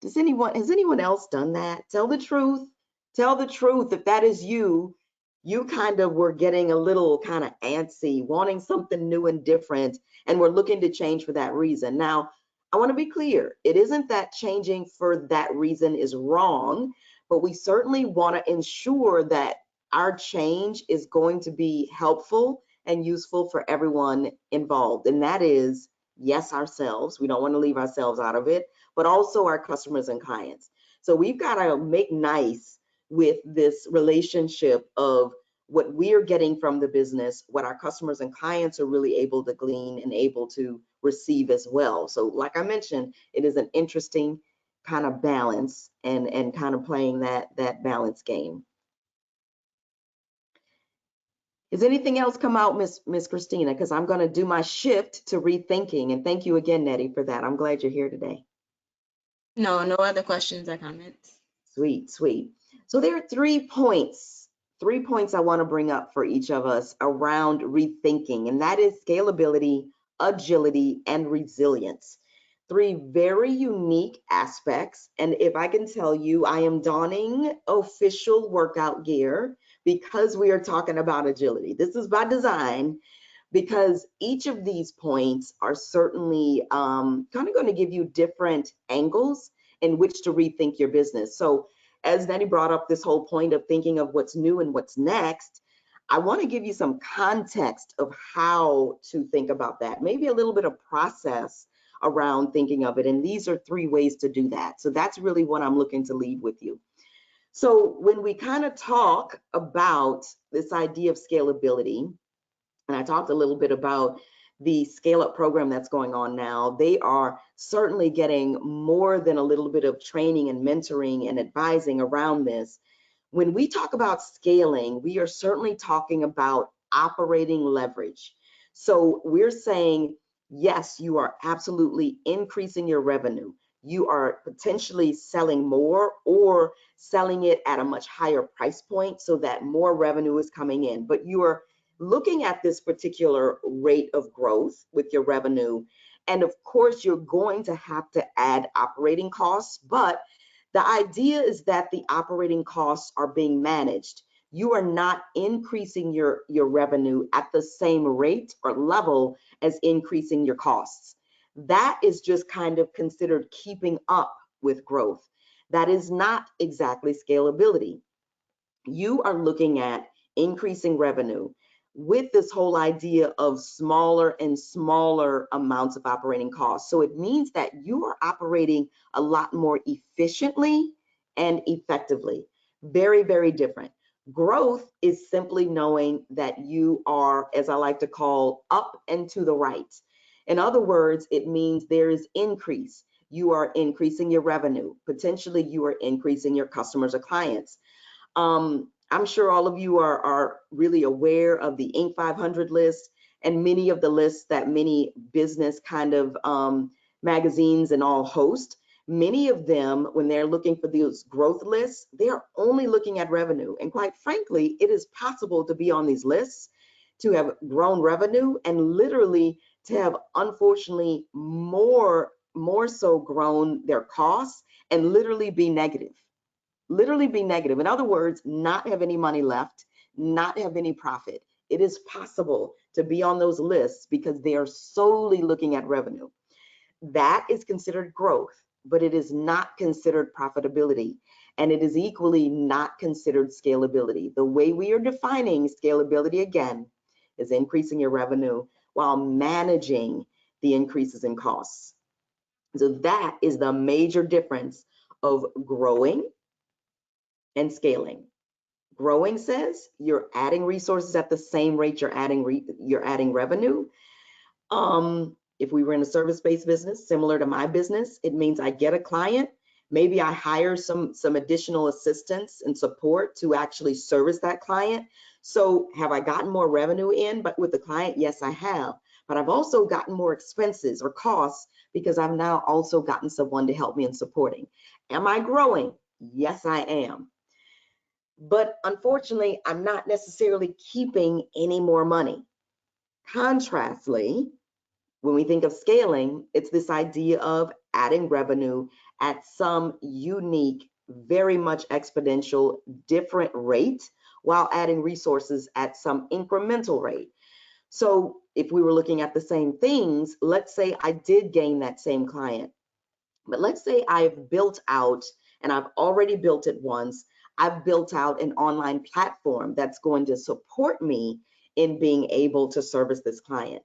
Has anyone else done that? Tell the truth. Tell the truth. If that is you, you kind of were getting a little kind of antsy, wanting something new and different, and we're looking to change for that reason. Now, I want to be clear. It isn't that changing for that reason is wrong, but we certainly want to ensure that our change is going to be helpful and useful for everyone involved. And that is, yes, ourselves. We don't want to leave ourselves out of it, but also our customers and clients. So we've got to make nice with this relationship of what we're getting from the business, what our customers and clients are really able to glean and able to receive as well. So like I mentioned, it is an interesting kind of balance and kind of playing that balance game. Is anything else come out, Miss Christina? Because I'm going to do my shift to rethinking. And thank you again, Nettie, for that. I'm glad you're here today. No other questions or comments. Sweet, sweet. So there are 3 points I want to bring up for each of us around rethinking, and that is scalability, agility, and resilience. 3 very unique aspects. And if I can tell you, I am donning official workout gear because we are talking about agility. This is by design, because each of these points are certainly kind of going to give you different angles in which to rethink your business. So as Nettie brought up this whole point of thinking of what's new and what's next, I want to give you some context of how to think about that, maybe a little bit of process around thinking of it. And these are 3 ways to do that. So that's really what I'm looking to leave with you. So when we kind of talk about this idea of scalability, and I talked a little bit about the Scale Up program that's going on now, they are certainly getting more than a little bit of training and mentoring and advising around this. When we talk about scaling, we are certainly talking about operating leverage. So we're saying, yes, you are absolutely increasing your revenue. You are potentially selling more or selling it at a much higher price point so that more revenue is coming in. But you are looking at this particular rate of growth with your revenue. And of course, you're going to have to add operating costs, but the idea is that the operating costs are being managed. You are not increasing your revenue at the same rate or level as increasing your costs. That is just kind of considered keeping up with growth. That is not exactly scalability. You are looking at increasing revenue with this whole idea of smaller and smaller amounts of operating costs. So it means that you are operating a lot more efficiently and effectively. Very, very different. Growth is simply knowing that you are, as I like to call, up and to the right. In other words, it means there is increase. You are increasing your revenue. Potentially, you are increasing your customers or clients. I'm sure all of you are really aware of the Inc. 500 list and many of the lists that many business kind of magazines and all host. Many of them, when they're looking for those growth lists, they are only looking at revenue. And quite frankly, it is possible to be on these lists, to have grown revenue, and literally to have, unfortunately, more so grown their costs and literally be negative. Literally be negative. In other words, not have any money left, not have any profit. It is possible to be on those lists because they are solely looking at revenue. That is considered growth, but it is not considered profitability. And it is equally not considered scalability. The way we are defining scalability, again, is increasing your revenue while managing the increases in costs. So that is the major difference of growing and scaling. Growing says you're adding resources at the same rate you're adding revenue. If we were in a service-based business, similar to my business, it means I get a client, maybe I hire some additional assistance and support to actually service that client. So have I gotten more revenue in, but with the client? Yes, I have. But I've also gotten more expenses or costs because I've now also gotten someone to help me in supporting. Am I growing? Yes, I am. But unfortunately, I'm not necessarily keeping any more money. Contrastly, when we think of scaling, it's this idea of adding revenue at some unique, very much exponential, different rate, while adding resources at some incremental rate. So if we were looking at the same things, let's say I did gain that same client, but let's say I've built out, and I've already built it once, I've built out an online platform that's going to support me in being able to service this client.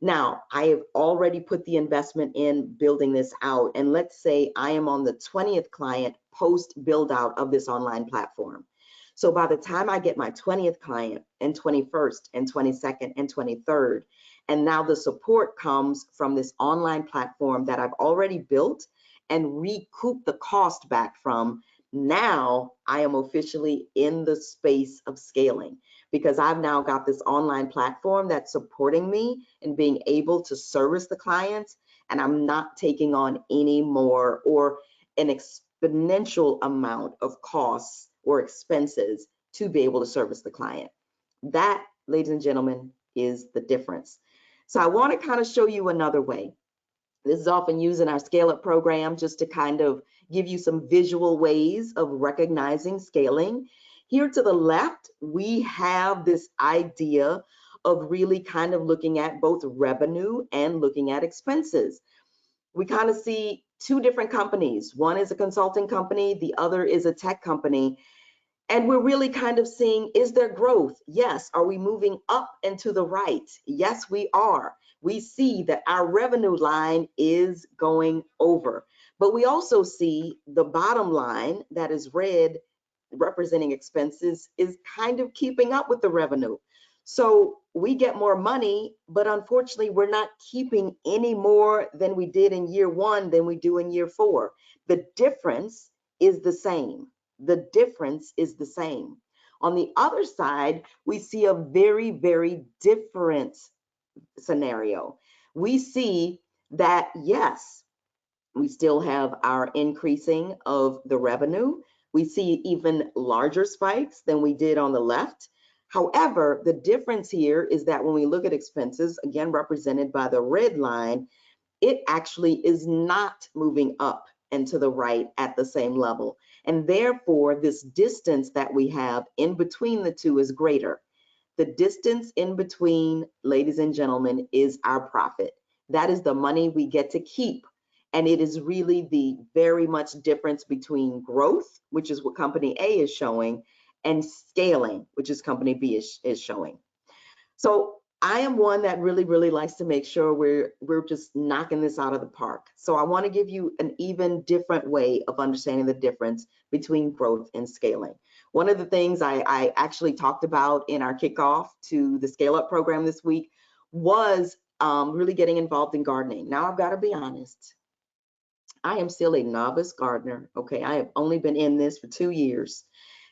Now, I have already put the investment in building this out, and let's say I am on the 20th client post build out of this online platform. So by the time I get my 20th client and 21st and 22nd and 23rd, and now the support comes from this online platform that I've already built and recoup the cost back from, now I am officially in the space of scaling because I've now got this online platform that's supporting me in being able to service the clients, and I'm not taking on any more or an exponential amount of costs or expenses to be able to service the client. That, ladies and gentlemen, is the difference. So I want to kind of show you another way. This is often used in our Scale Up program just to kind of give you some visual ways of recognizing scaling. Here to the left, we have this idea of really kind of looking at both revenue and looking at expenses. We kind of see two different companies. One is a consulting company, the other is a tech company. And we're really kind of seeing, is there growth? Yes. Are we moving up and to the right? Yes, we are. we see that our revenue line is going over. But we also see the bottom line, that is red, representing expenses, is kind of keeping up with the revenue. So we get more money, but unfortunately, we're not keeping any more than we did in year one than we do in year four. The difference is the same. The difference is the same. On the other side, we see a very, very different scenario. We see that, yes, we still have our increasing of the revenue. We see even larger spikes than we did on the left. However, the difference here is that when we look at expenses, again represented by the red line, it actually is not moving up and to the right at the same level. And therefore, this distance that we have in between the two is greater. The distance in between, ladies and gentlemen, is our profit. That is the money we get to keep. And it is really the very much difference between growth, which is what company A is showing, and scaling, which is company B is showing. So I am one that really likes to make sure we're just knocking this out of the park. So I want to give you an even different way of understanding the difference between growth and scaling. One of the things I actually talked about in our kickoff to the Scale Up program this week was really getting involved in gardening. Now I've got to be honest, I am still a novice gardener. Okay, I have only been in this for 2 years.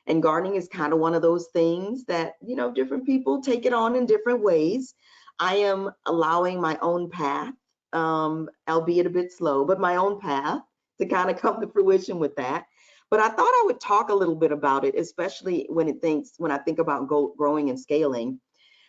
And gardening is kind of one of those things that, you know, different people take it on in different ways. I am allowing my own path, albeit a bit slow, but my own path to kind of come to fruition with that. But I thought I would talk a little bit about it, especially when I think about growing and scaling,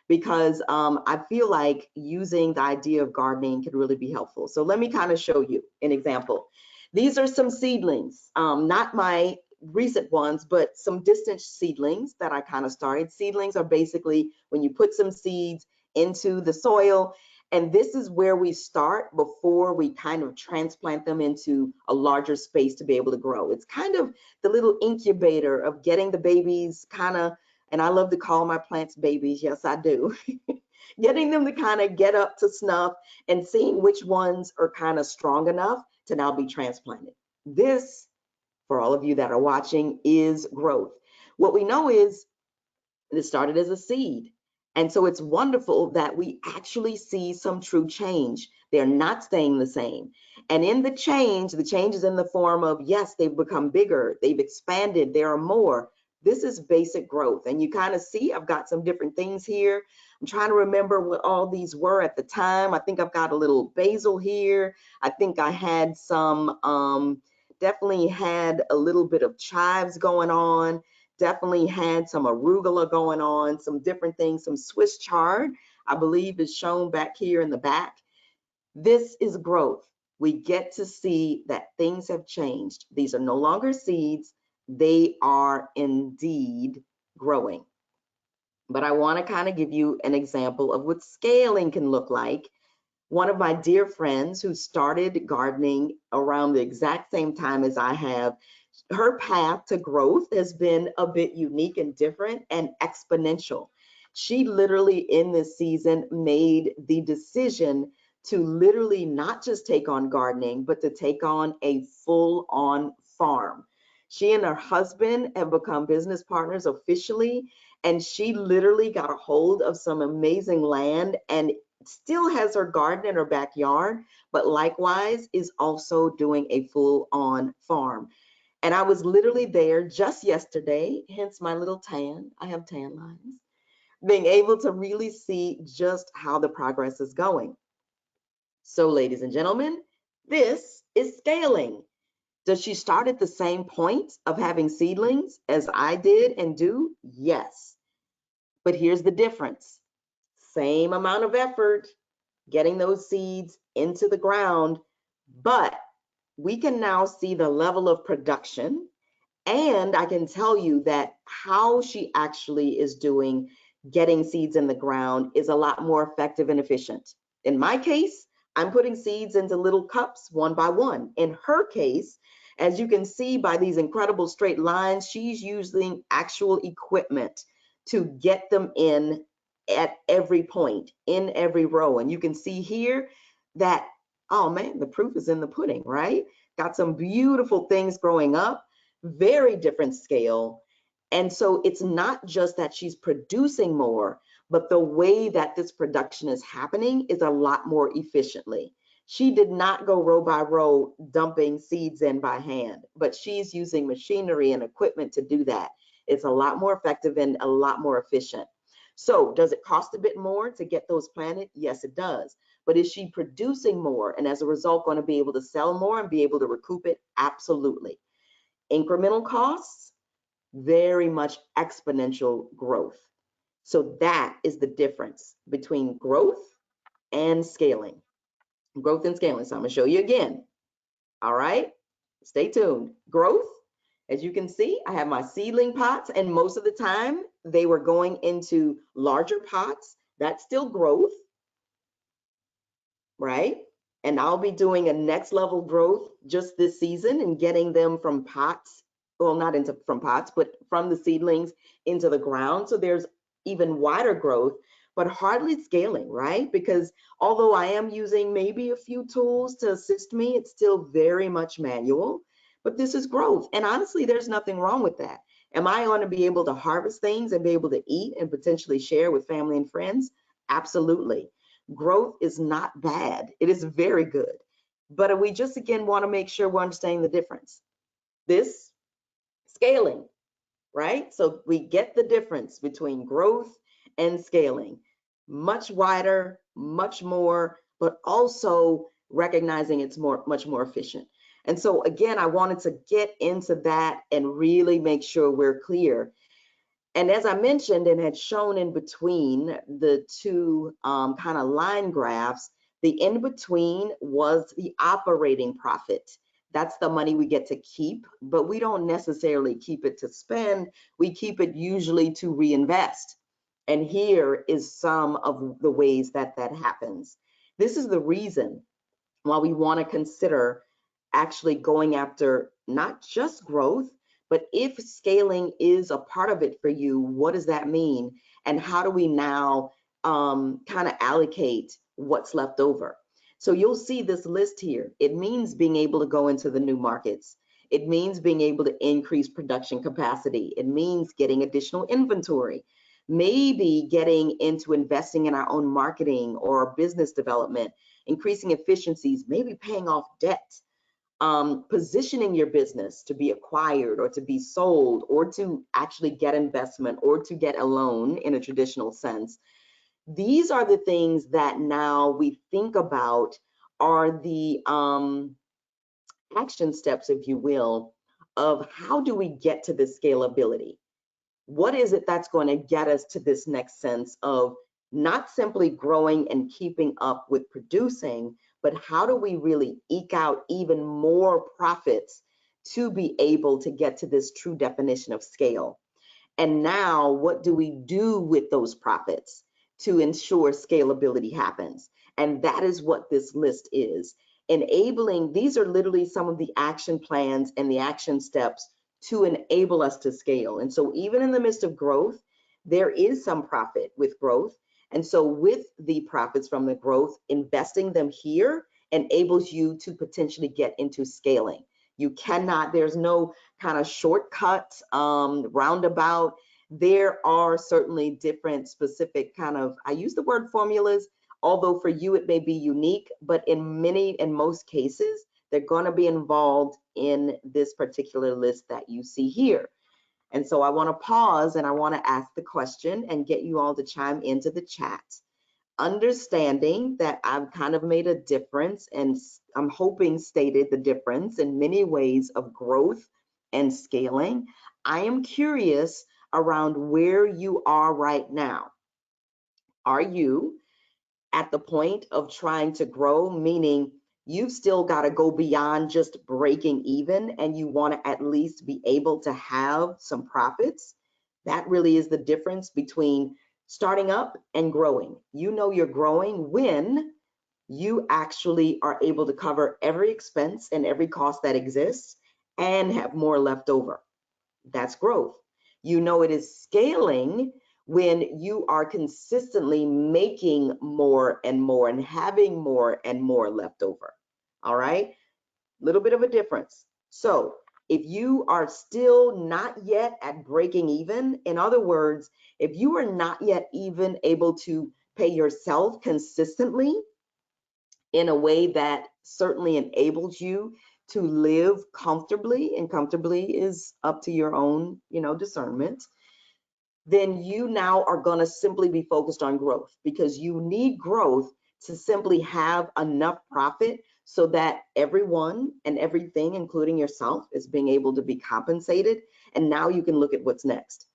because I feel like using the idea of gardening could really be helpful. So let me kind of show you an example. These are some seedlings, not my recent ones, but some distant seedlings that I kind of started. Seedlings are basically when you put some seeds into the soil, and this is where we start before we kind of transplant them into a larger space to be able to grow. It's kind of the little incubator of getting the babies kind of, and I love to call my plants babies, yes I do, getting them to kind of get up to snuff and seeing which ones are kind of strong enough to now be transplanted. This, for all of you that are watching, is growth. What we know is it started as a seed. And so it's wonderful that we actually see some true change. They're not staying the same. And in the change is in the form of, yes, they've become bigger, they've expanded, there are more. This is basic growth. And you kind of see, I've got some different things here. I'm trying to remember what all these were at the time. I think I've got a little basil here. I think I had some, definitely had a little bit of chives going on. Definitely had some arugula going on, some different things, some Swiss chard, I believe is shown back here in the back. This is growth. We get to see that things have changed. These are no longer seeds. They are indeed growing. But I want to kind of give you an example of what scaling can look like. One of my dear friends who started gardening around the exact same time as I have, her path to growth has been a bit unique and different and exponential. She literally in this season made the decision to literally not just take on gardening, but to take on a full-on farm. She and her husband have become business partners officially, and she literally got a hold of some amazing land and still has her garden in her backyard, but likewise is also doing a full-on farm. And I was literally there just yesterday, hence my little tan. I have tan lines. Being able to really see just how the progress is going. So, ladies and gentlemen, this is scaling. Does she start at the same point of having seedlings as I did and do? Yes. But here's the difference. Same amount of effort getting those seeds into the ground, but we can now see the level of production. And I can tell you that how she actually is doing getting seeds in the ground is a lot more effective and efficient. In my case, I'm putting seeds into little cups one by one. In her case, as you can see by these incredible straight lines, she's using actual equipment to get them in at every point, in every row. And you can see here that, oh man, the proof is in the pudding, right? Got some beautiful things growing up, very different scale. And so it's not just that she's producing more, but the way that this production is happening is a lot more efficiently. She did not go row by row dumping seeds in by hand, but she's using machinery and equipment to do that. It's a lot more effective and a lot more efficient. So does it cost a bit more to get those planted? Yes, it does. But is she producing more and as a result going to be able to sell more and be able to recoup it? Absolutely. Incremental costs, very much exponential growth. So that is the difference between growth and scaling. Growth and scaling. So I'm going to show you again. All right, stay tuned. Growth, as you can see, I have my seedling pots, and most of the time they were going into larger pots. That's still growth, right? And I'll be doing a next level growth just this season and getting them from pots, well, not into from pots, but from the seedlings into the ground. So there's even wider growth, but hardly scaling, right? Because although I am using maybe a few tools to assist me, it's still very much manual, but this is growth. And honestly, there's nothing wrong with that. Am I going to be able to harvest things and be able to eat and potentially share with family and friends? Absolutely. Growth is not bad. It is very good. But we just, again, want to make sure we're understanding the difference. This scaling, right? So we get the difference between growth and scaling. Much wider, much more, but also recognizing it's much more efficient. And so again, I wanted to get into that and really make sure we're clear. And as I mentioned and had shown in between the two kind of line graphs, the in between was the operating profit. That's the money we get to keep, but we don't necessarily keep it to spend. We keep it usually to reinvest. And here is some of the ways that that happens. This is the reason why we want to consider actually going after not just growth, but if scaling is a part of it for you, what does that mean? And how do we now kind of allocate what's left over? So you'll see this list here. It means being able to go into the new markets. It means being able to increase production capacity. It means getting additional inventory, maybe getting into investing in our own marketing or business development, increasing efficiencies, maybe paying off debt. Positioning your business to be acquired or to be sold or to actually get investment or to get a loan in a traditional sense. These are the things that now we think about are the action steps, if you will, of how do we get to this scalability? What is it that's going to get us to this next sense of not simply growing and keeping up with producing, but how do we really eke out even more profits to be able to get to this true definition of scale? And now what do we do with those profits to ensure scalability happens? And that is what this list is. Enabling, these are literally some of the action plans and the action steps to enable us to scale. And so even in the midst of growth, there is some profit with growth. And so with the profits from the growth, investing them here enables you to potentially get into scaling. You cannot, there's no kind of shortcut, roundabout. There are certainly different specific kind of, I use the word formulas, although for you it may be unique, but in most cases, they're going to be involved in this particular list that you see here. And so I want to pause and I want to ask the question and get you all to chime into the chat. Understanding that I've kind of made a difference and I'm hoping stated the difference in many ways of growth and scaling. I am curious around where you are right now. Are you at the point of trying to grow, meaning you've still got to go beyond just breaking even and you want to at least be able to have some profits? That really is the difference between starting up and growing. You know you're growing when you actually are able to cover every expense and every cost that exists and have more left over. That's growth. You know it is scaling when you are consistently making more and more and having more and more left over. All right, little bit of a difference. So if you are still not yet at breaking even, in other words, if you are not yet even able to pay yourself consistently in a way that certainly enables you to live comfortably, and comfortably is up to your own, discernment, then you now are going to simply be focused on growth, because you need growth to simply have enough profit so that everyone and everything, including yourself, is being able to be compensated. And now you can look at what's next.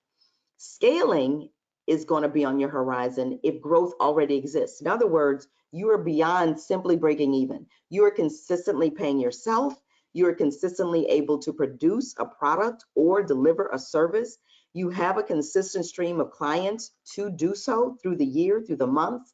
Scaling is going to be on your horizon if growth already exists. In other words, you are beyond simply breaking even. You are consistently paying yourself. You are consistently able to produce a product or deliver a service. You have a consistent stream of clients to do so through the year, through the month.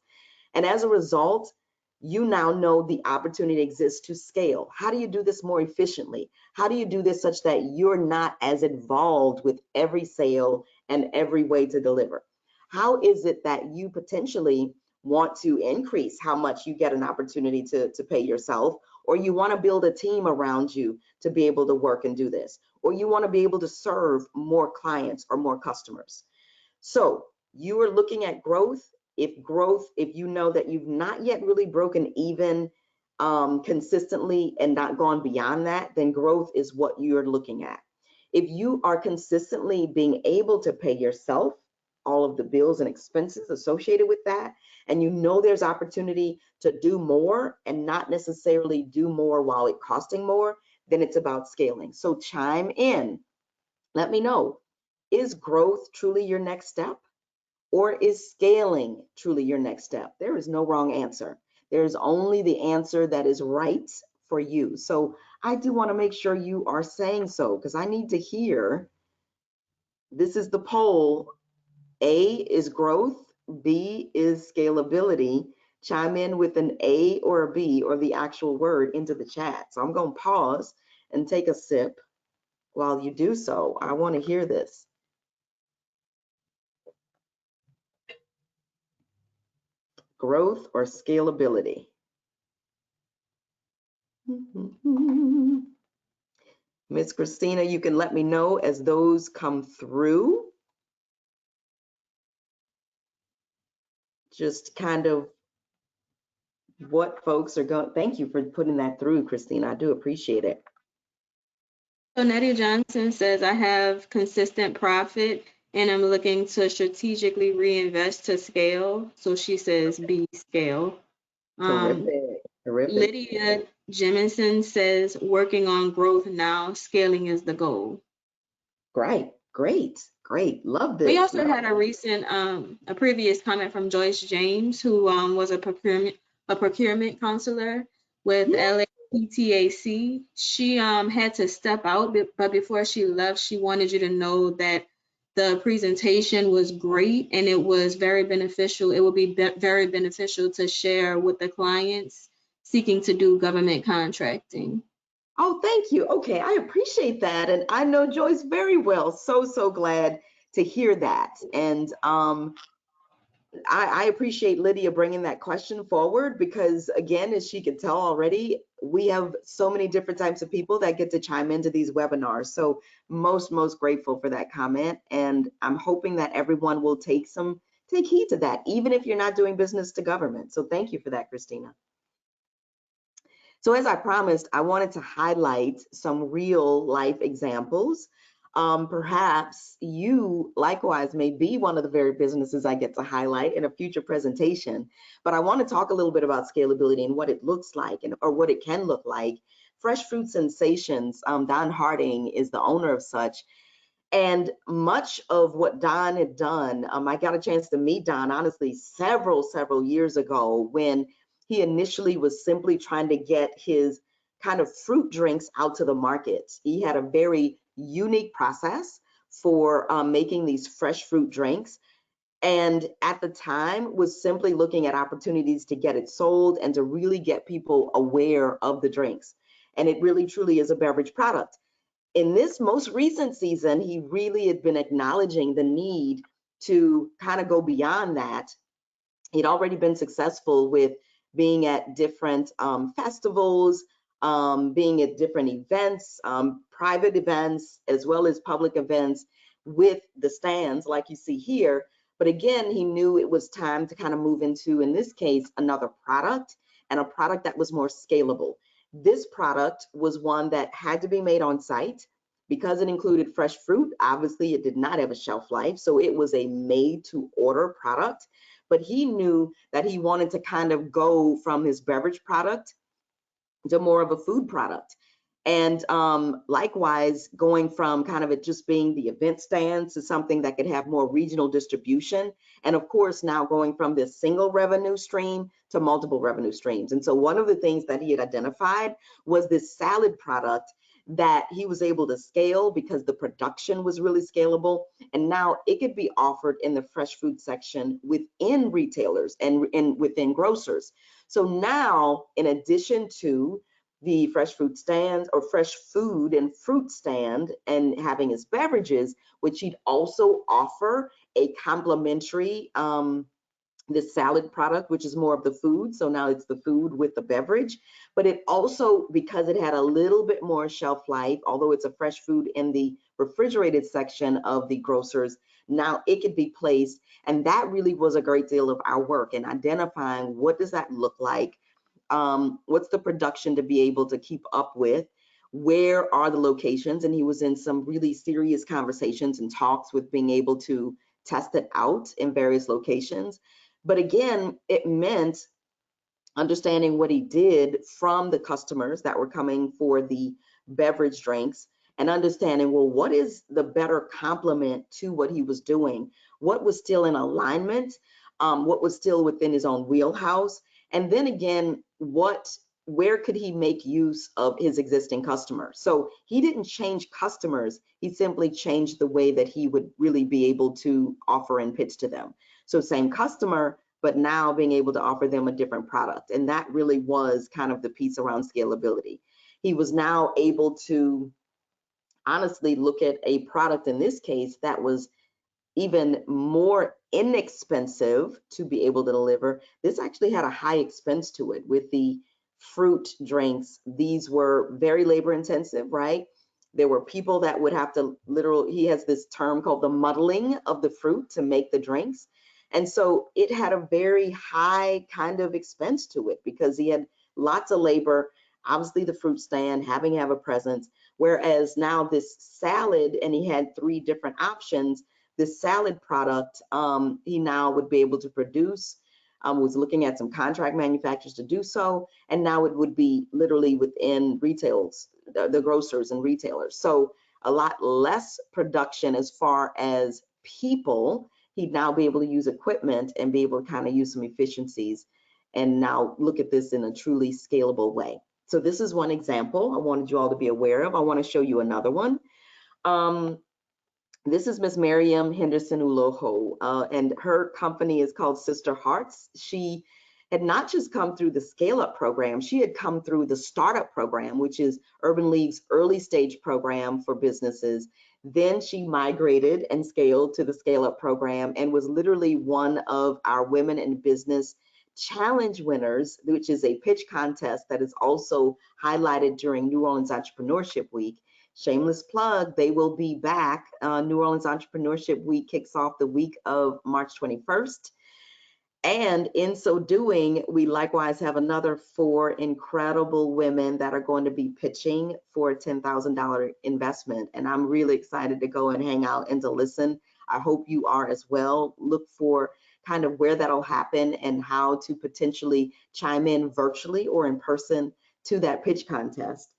And as a result, you now know the opportunity exists to scale. How do you do this more efficiently? How do you do this such that you're not as involved with every sale and every way to deliver? How is it that you potentially want to increase how much you get an opportunity to pay yourself, or you want to build a team around you to be able to work and do this, or you want to be able to serve more clients or more customers? So you are looking at growth. If you know that you've not yet really broken even consistently and not gone beyond that, then growth is what you're looking at. If you are consistently being able to pay yourself all of the bills and expenses associated with that, and you know there's opportunity to do more and not necessarily do more while it costing more, then it's about scaling. So chime in. Let me know, is growth truly your next step? Or is scaling truly your next step? There is no wrong answer. There is only the answer that is right for you. So I do want to make sure you are saying so, because I need to hear. This is the poll. A is growth, B is scalability. Chime in with an A or a B or the actual word into the chat. So I'm going to pause and take a sip while you do so. I want to hear this. Growth or scalability? Miss Christina, you can let me know as those come through. Just kind of what folks are going. Thank you for putting that through, Christina. I do appreciate it. So Nettie Johnson says, I have consistent profit and I'm looking to strategically reinvest to scale. So she says, B, scale. Terrific. Lydia Jemison says, working on growth now, scaling is the goal. Great. Love this. We also had a previous comment from Joyce James, who was a procurement counselor with LAPTAC. She had to step out, but before she left, she wanted you to know that the presentation was great and it was very beneficial. It will be very beneficial to share with the clients seeking to do government contracting. Oh, thank you. Okay, I appreciate that. And I know Joyce very well. So glad to hear that. And I appreciate Lydia bringing that question forward, because again, as she could tell already, we have so many different types of people that get to chime into these webinars. So most grateful for that comment. And I'm hoping that everyone will take heed to that, even if you're not doing business to government. So thank you for that, Christina. So as I promised, I wanted to highlight some real life examples. Perhaps you likewise may be one of the very businesses I get to highlight in a future presentation, but I want to talk a little bit about scalability and what it looks like, or what it can look like. Fresh Fruit Sensations, Don Harding is the owner of such. And much of what Don had done, I got a chance to meet Don, honestly, several years ago, when he initially was simply trying to get his kind of fruit drinks out to the market. He had a very unique process for making these fresh fruit drinks. And at the time was simply looking at opportunities to get it sold and to really get people aware of the drinks. And it really truly is a beverage product. In this most recent season, he really had been acknowledging the need to kind of go beyond that. He'd already been successful with being at different festivals, being at different events, private events, as well as public events with the stands like you see here. But again, he knew it was time to kind of move into, in this case, another product, and a product that was more scalable. This product was one that had to be made on site. Because it included fresh fruit, obviously it did not have a shelf life, so it was a made to order product. But he knew that he wanted to kind of go from his beverage product to more of a food product. And likewise, going from kind of it just being the event stands to something that could have more regional distribution. And of course, now going from this single revenue stream to multiple revenue streams. And so one of the things that he had identified was this salad product that he was able to scale because the production was really scalable. And now it could be offered in the fresh food section within retailers and within grocers. So now, in addition to the fresh fruit stands or fresh food and fruit stand and having his beverages, which he'd also offer a complimentary this salad product, which is more of the food. So now it's the food with the beverage, but it also, because it had a little bit more shelf life, although it's a fresh food in the refrigerated section of the grocers, now it could be placed. And that really was a great deal of our work in identifying what does that look like? What's the production to be able to keep up with? Where are the locations? And he was in some really serious conversations and talks with being able to test it out in various locations. But again, it meant understanding what he did from the customers that were coming for the beverage drinks and understanding, well, what is the better complement to what he was doing? What was still in alignment? What was still within his own wheelhouse? And then again, where could he make use of his existing customers? So he didn't change customers, he simply changed the way that he would really be able to offer and pitch to them. So same customer, but now being able to offer them a different product. And that really was kind of the piece around scalability. He was now able to honestly look at a product in this case that was even more inexpensive to be able to deliver. This actually had a high expense to it with the fruit drinks. These were very labor intensive, right? There were people that would have to he has this term called the muddling of the fruit to make the drinks. And so it had a very high kind of expense to it because he had lots of labor, obviously the fruit stand, having to have a presence. Whereas now this salad, and he had 3 different options, this salad product, he now would be able to produce, was looking at some contract manufacturers to do so, and now it would be literally within retails, the grocers and retailers. So a lot less production as far as people. He'd now be able to use equipment and be able to kind of use some efficiencies and now look at this in a truly scalable way. So this is one example I wanted you all to be aware of. I want to show you another one. This is Miss Miriam Henderson Ulojo, and her company is called Sister Hearts. She had not just come through the Scale Up program, she had come through the Startup program, which is Urban League's early stage program for businesses. Then she migrated and scaled to the Scale Up program and was literally one of our Women in Business Challenge winners, which is a pitch contest that is also highlighted during New Orleans Entrepreneurship Week. Shameless plug, they will be back. New Orleans Entrepreneurship Week kicks off the week of March 21st. And in so doing, we likewise have another 4 incredible women that are going to be pitching for a $10,000 investment. And I'm really excited to go and hang out and to listen. I hope you are as well. Look for kind of where that'll happen and how to potentially chime in virtually or in person to that pitch contest.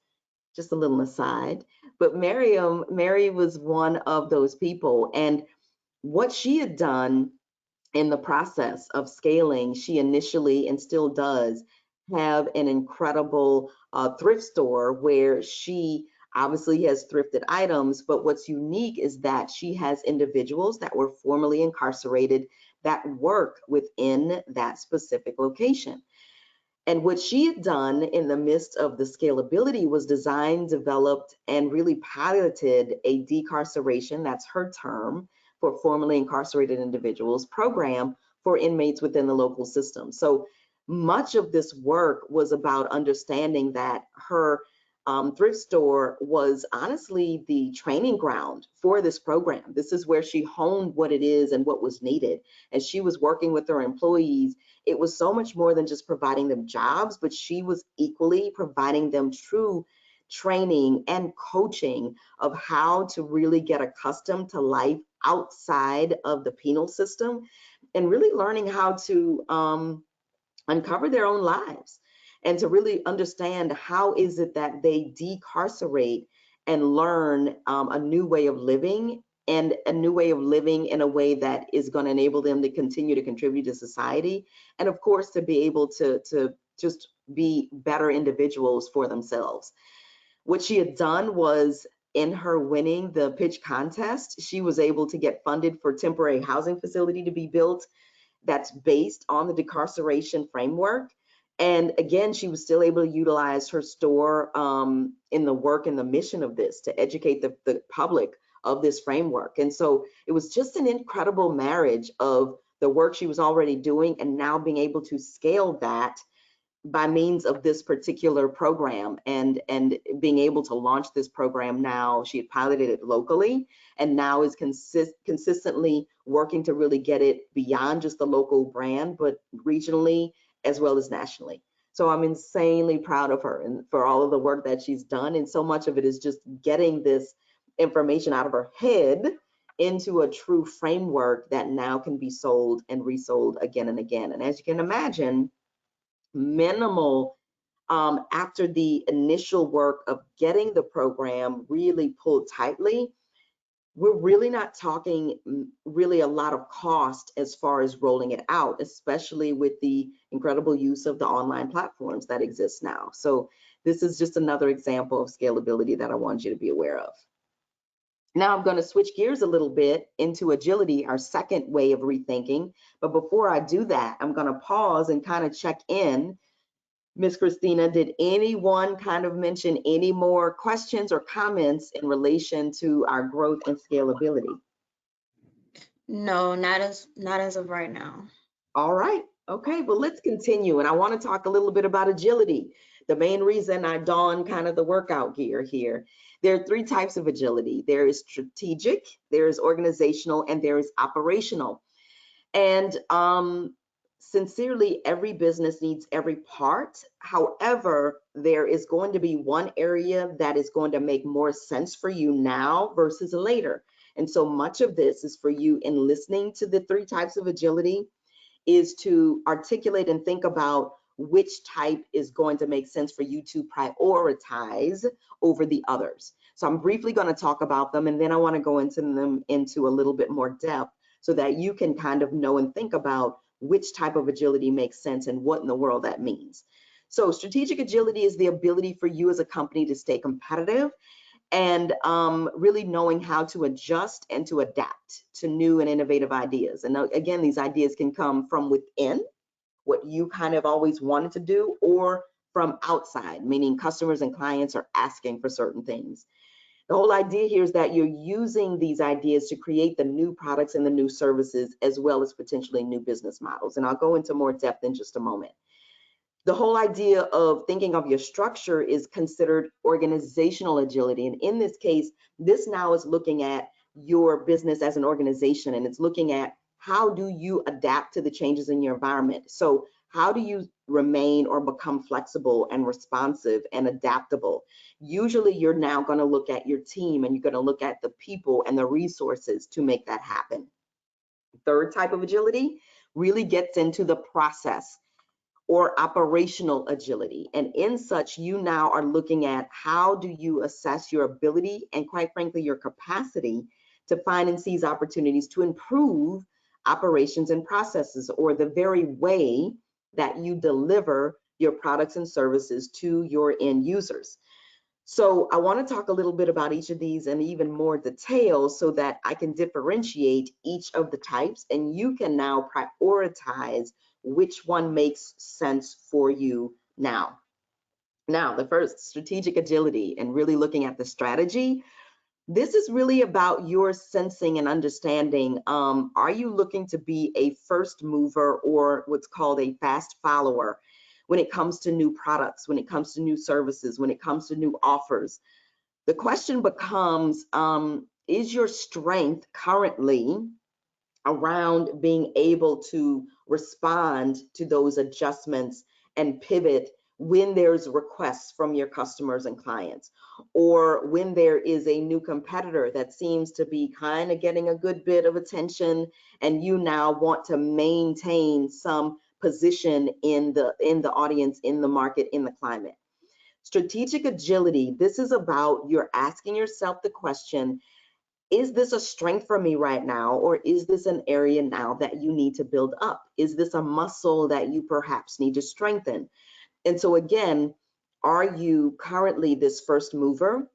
Just a little aside, but Mary was one of those people. And what she had done in the process of scaling, she initially, and still does, have an incredible thrift store where she obviously has thrifted items, but what's unique is that she has individuals that were formerly incarcerated that work within that specific location. And what she had done in the midst of the scalability was designed, developed, and really piloted a decarceration, that's her term, for formerly incarcerated individuals program for inmates within the local system. So much of this work was about understanding that her thrift store was honestly the training ground for this program. This is where she honed what it is and what was needed. As she was working with her employees, it was so much more than just providing them jobs, but she was equally providing them true training and coaching of how to really get accustomed to life outside of the penal system, and really learning how to uncover their own lives and to really understand how is it that they decarcerate and learn a new way of living, and a new way of living in a way that is going to enable them to continue to contribute to society, and of course to be able to just be better individuals for themselves. What she had done was, in her winning the pitch contest, she was able to get funded for temporary housing facility to be built that's based on the decarceration framework. And again, she was still able to utilize her store in the work and the mission of this, to educate the public of this framework. And so it was just an incredible marriage of the work she was already doing and now being able to scale that by means of this particular program, and being able to launch this program. Now she had piloted it locally and now is consistently working to really get it beyond just the local brand, but regionally as well as nationally. So I'm insanely proud of her and for all of the work that she's done. And so much of it is just getting this information out of her head into a true framework that now can be sold and resold again and again. And as you can imagine, minimal after the initial work of getting the program really pulled tightly. We're really not talking really a lot of cost as far as rolling it out, especially with the incredible use of the online platforms that exist now. So this is just another example of scalability that I want you to be aware of. Now I'm going to switch gears a little bit into agility, our second way of rethinking. But before I do that, I'm going to pause and kind of check in. Ms. Christina, did anyone kind of mention any more questions or comments in relation to our growth and scalability? No, not as of right now. All right. Okay, well, let's continue. And I want to talk a little bit about agility. The main reason I don kind of the workout gear here. There are three types of agility. There is strategic, there is organizational, and there is operational. And sincerely, every business needs every part. However, there is going to be one area that is going to make more sense for you now versus later. And so much of this is for you in listening to the three types of agility, is to articulate and think about which type is going to make sense for you to prioritize over the others. So I'm briefly going to talk about them, and then I want to go into them into a little bit more depth so that you can kind of know and think about which type of agility makes sense and what in the world that means. So strategic agility is the ability for you as a company to stay competitive and really knowing how to adjust and to adapt to new and innovative ideas. And again, these ideas can come from within, what you kind of always wanted to do, or from outside, meaning customers and clients are asking for certain things. The whole idea here is that you're using these ideas to create the new products and the new services, as well as potentially new business models. And I'll go into more depth in just a moment. The whole idea of thinking of your structure is considered organizational agility. And in this case, this now is looking at your business as an organization, and it's looking at how do you adapt to the changes in your environment. So how do you remain or become flexible and responsive and adaptable? Usually you're now going to look at your team and you're going to look at the people and the resources to make that happen. Third type of agility really gets into the process or operational agility. And in such, you now are looking at how do you assess your ability and, quite frankly, your capacity to find and seize opportunities to improve operations and processes, or the very way that you deliver your products and services to your end users. So I want to talk a little bit about each of these in even more detail so that I can differentiate each of the types, and you can now prioritize which one makes sense for you now. Now, the first, strategic agility, and really looking at the strategy. This is really about your sensing and understanding. Are you looking to be a first mover or what's called a fast follower when it comes to new products, when it comes to new services, when it comes to new offers? The question becomes, is your strength currently around being able to respond to those adjustments and pivot when there's requests from your customers and clients, or when there is a new competitor that seems to be kind of getting a good bit of attention and you now want to maintain some position in the audience, in the market, in the climate. Strategic agility, this is about you're asking yourself the question, is this a strength for me right now, or is this an area now that you need to build up? Is this a muscle that you perhaps need to strengthen? And so again, are you currently this first mover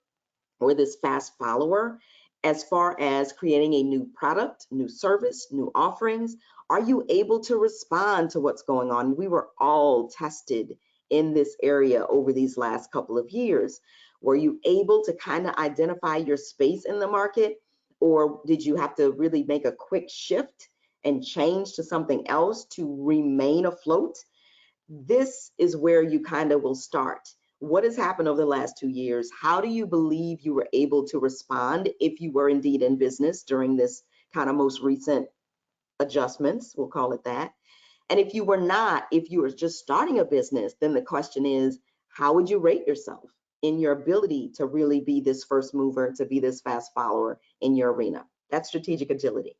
or this fast follower as far as creating a new product, new service, new offerings? Are you able to respond to what's going on? We were all tested in this area over these last couple of years. Were you able to kind of identify your space in the market, or did you have to really make a quick shift and change to something else to remain afloat? This is where you kind of will start. What has happened over the last 2 years? How do you believe you were able to respond if you were indeed in business during this kind of most recent adjustments, we'll call it that? And if you were not, if you were just starting a business, then the question is, how would you rate yourself in your ability to really be this first mover, to be this fast follower in your arena? That's strategic agility.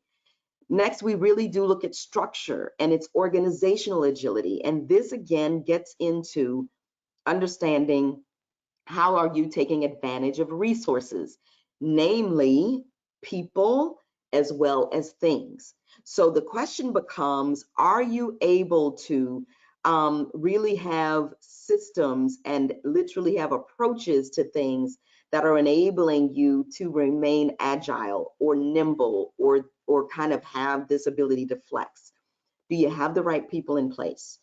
Next, we really do look at structure and its organizational agility. And this again gets into understanding how are you taking advantage of resources, namely people as well as things. So the question becomes, are you able to really have systems and literally have approaches to things that are enabling you to remain agile or nimble or kind of have this ability to flex? Do you have the right people in place?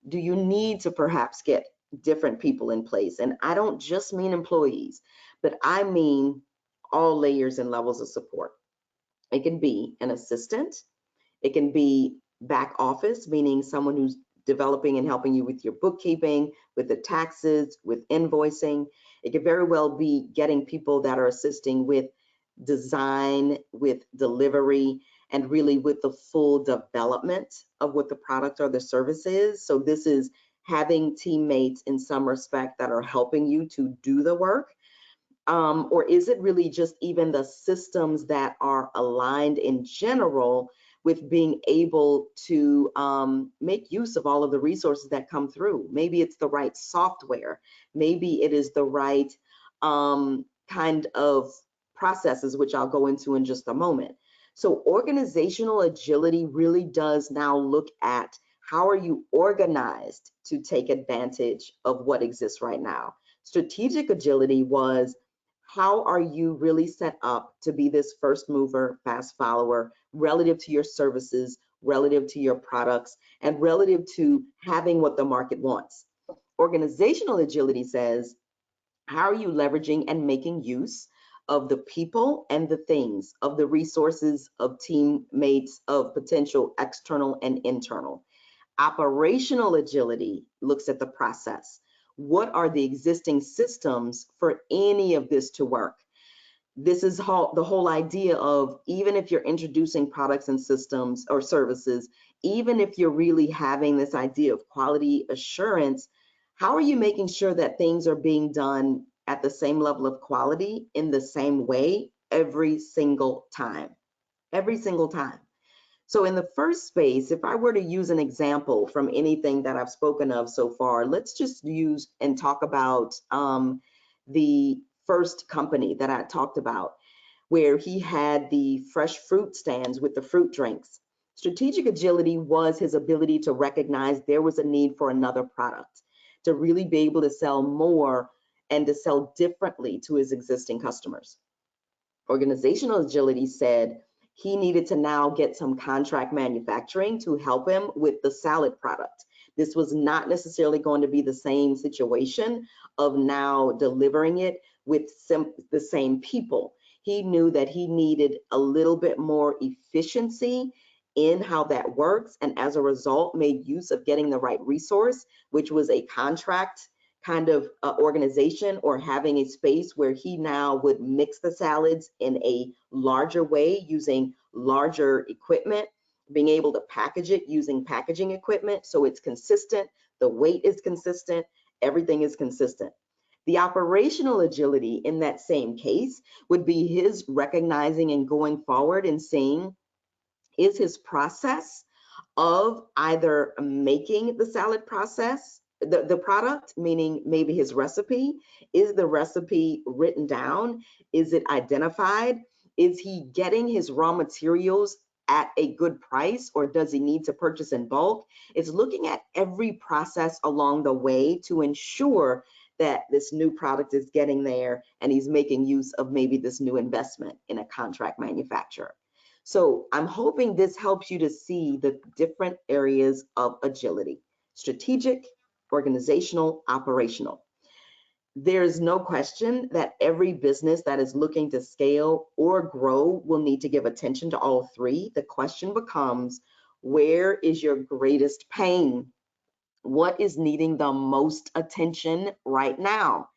Do you need to perhaps get different people in place? And I don't just mean employees, but I mean all layers and levels of support. It can be an assistant. It can be back office, meaning someone who's developing and helping you with your bookkeeping, with the taxes, with invoicing. It could very well be getting people that are assisting with design, with delivery, and really with the full development of what the product or the service is. So this is having teammates in some respect that are helping you to do the work. Or is it really just even the systems that are aligned in general with being able to make use of all of the resources that come through? Maybe it's the right software. Maybe it is the right kind of processes, which I'll go into in just a moment. So organizational agility really does now look at how are you organized to take advantage of what exists right now. Strategic agility was, how are you really set up to be this first mover, fast follower, relative to your services, relative to your products, and relative to having what the market wants? Organizational agility says, how are you leveraging and making use of the people and the things, of the resources, of teammates, of potential external and internal? Operational agility looks at the process. What are the existing systems for any of this to work? This is the whole idea of, even if you're introducing products and systems or services, even if you're really having this idea of quality assurance, how are you making sure that things are being done at the same level of quality in the same way every single time? Every single time. So in the first space, if I were to use an example from anything that I've spoken of so far, let's just use and talk about the first company that I talked about, where he had the fresh fruit stands with the fruit drinks. Strategic agility was his ability to recognize there was a need for another product, to really be able to sell more and to sell differently to his existing customers. Organizational agility said he needed to now get some contract manufacturing to help him with the salad product. This was not necessarily going to be the same situation of now delivering it with the same people. He knew that he needed a little bit more efficiency in how that works, and as a result made use of getting the right resource, which was a contract kind of organization, or having a space where he now would mix the salads in a larger way using larger equipment, being able to package it using packaging equipment so it's consistent, the weight is consistent, everything is consistent. The operational agility in that same case would be his recognizing and going forward and seeing, is his process of either making the salad process, the product, meaning maybe his recipe, is the recipe written down? Is it identified? Is he getting his raw materials at a good price, or does he need to purchase in bulk? It's looking at every process along the way to ensure that this new product is getting there, and he's making use of maybe this new investment in a contract manufacturer. So I'm hoping this helps you to see the different areas of agility: strategic, organizational, operational. There's no question that every business that is looking to scale or grow will need to give attention to all three. The question becomes, where is your greatest pain? What is needing the most attention right now?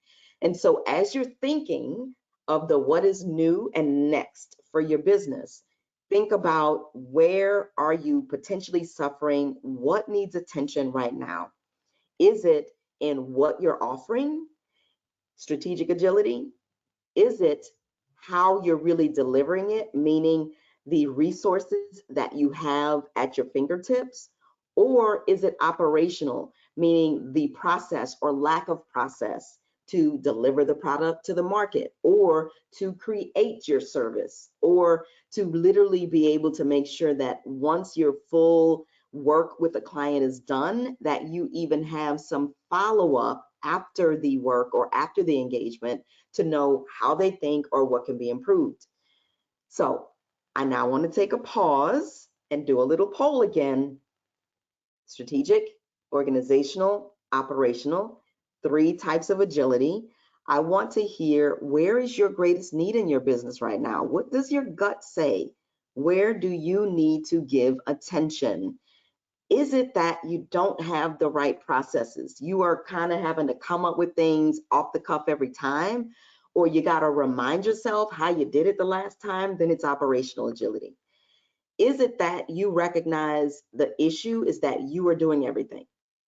And so as you're thinking of the what is new and next for your business, think about, where are you potentially suffering? What needs attention right now? Is it in what you're offering, strategic agility? Is it how you're really delivering it, meaning the resources that you have at your fingertips? Or is it operational, meaning the process or lack of process to deliver the product to the market, or to create your service, or to literally be able to make sure that once your full work with the client is done, that you even have some follow-up after the work or after the engagement to know how they think or what can be improved. So I now want to take a pause and do a little poll again. Strategic, organizational, operational, 3 types of agility. I want to hear, where is your greatest need in your business right now? What does your gut say? Where do you need to give attention? Is it that you don't have the right processes? You are kind of having to come up with things off the cuff every time, or you got to remind yourself how you did it the last time? Then it's operational agility. Is it that you recognize the issue is that you are doing everything?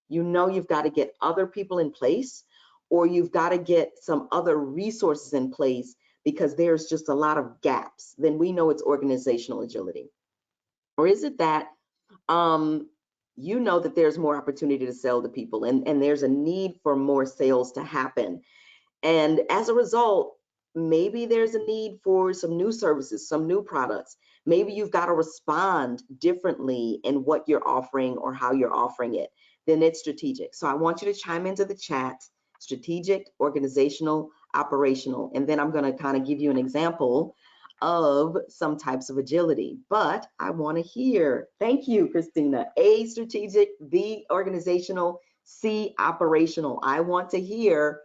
You know you've got to get other people in place, or you've got to get some other resources in place because there's just a lot of gaps. Then we know it's organizational agility. Or is it that you know that there's more opportunity to sell to people, and there's a need for more sales to happen? And as a result, maybe there's a need for some new services, some new products. Maybe you've got to respond differently in what you're offering or how you're offering it. Then it's strategic. So I want you to chime into the chat: strategic, organizational, operational. And then I'm going to kind of give you an example of some types of agility. But I want to hear, thank you, Christina. A, strategic; B, organizational; C, operational. I want to hear,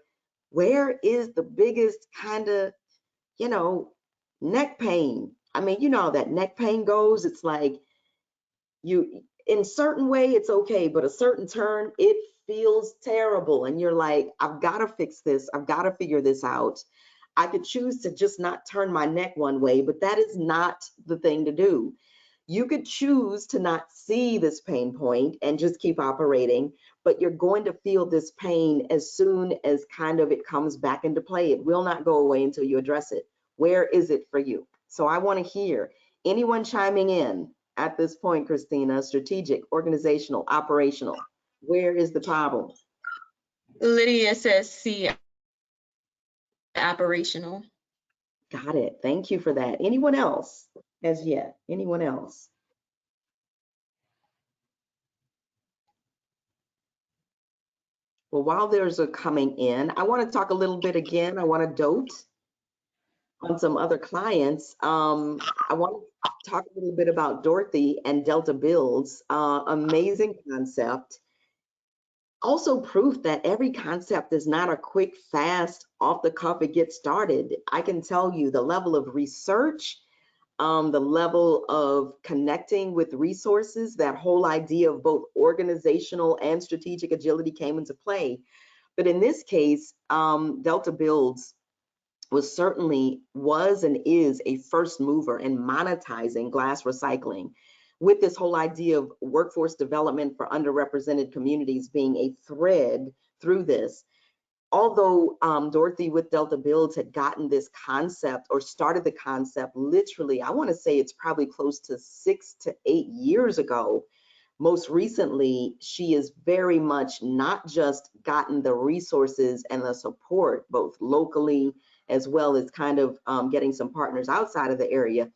where is the biggest kind of, neck pain? I mean, you know how that neck pain goes. It's like, you, in certain way, it's okay, but a certain turn, it feels terrible. And you're like, I've got to fix this. I've got to figure this out. I could choose to just not turn my neck one way, but that is not the thing to do. You could choose to not see this pain point and just keep operating, but you're going to feel this pain as soon as kind of it comes back into play. It will not go away until you address it. Where is it for you? So I want to hear anyone chiming in at this point, Christina. Strategic, organizational, operational. Where is the problem? Lydia says C, operational. Got it. Thank you for that. Anyone else as yet? Anyone else? Well, while there's a coming in, I want to talk a little bit again. I want to dote on some other clients. I want to talk a little bit about Dorothy and Delta Builds. Amazing concept. Also proof that every concept is not a quick, fast, off the cuff, it gets started. I can tell you the level of research, the level of connecting with resources, that whole idea of both organizational and strategic agility came into play. But in this case, Delta Builds was and is a first mover in monetizing glass recycling, with this whole idea of workforce development for underrepresented communities being a thread through this. Although Dorothy with Delta Builds had gotten this concept or started the concept literally, I want to say it's probably close to 6 to 8 years ago. Most recently, she is very much not just gotten the resources and the support, both locally as well as kind of getting some partners outside of the area,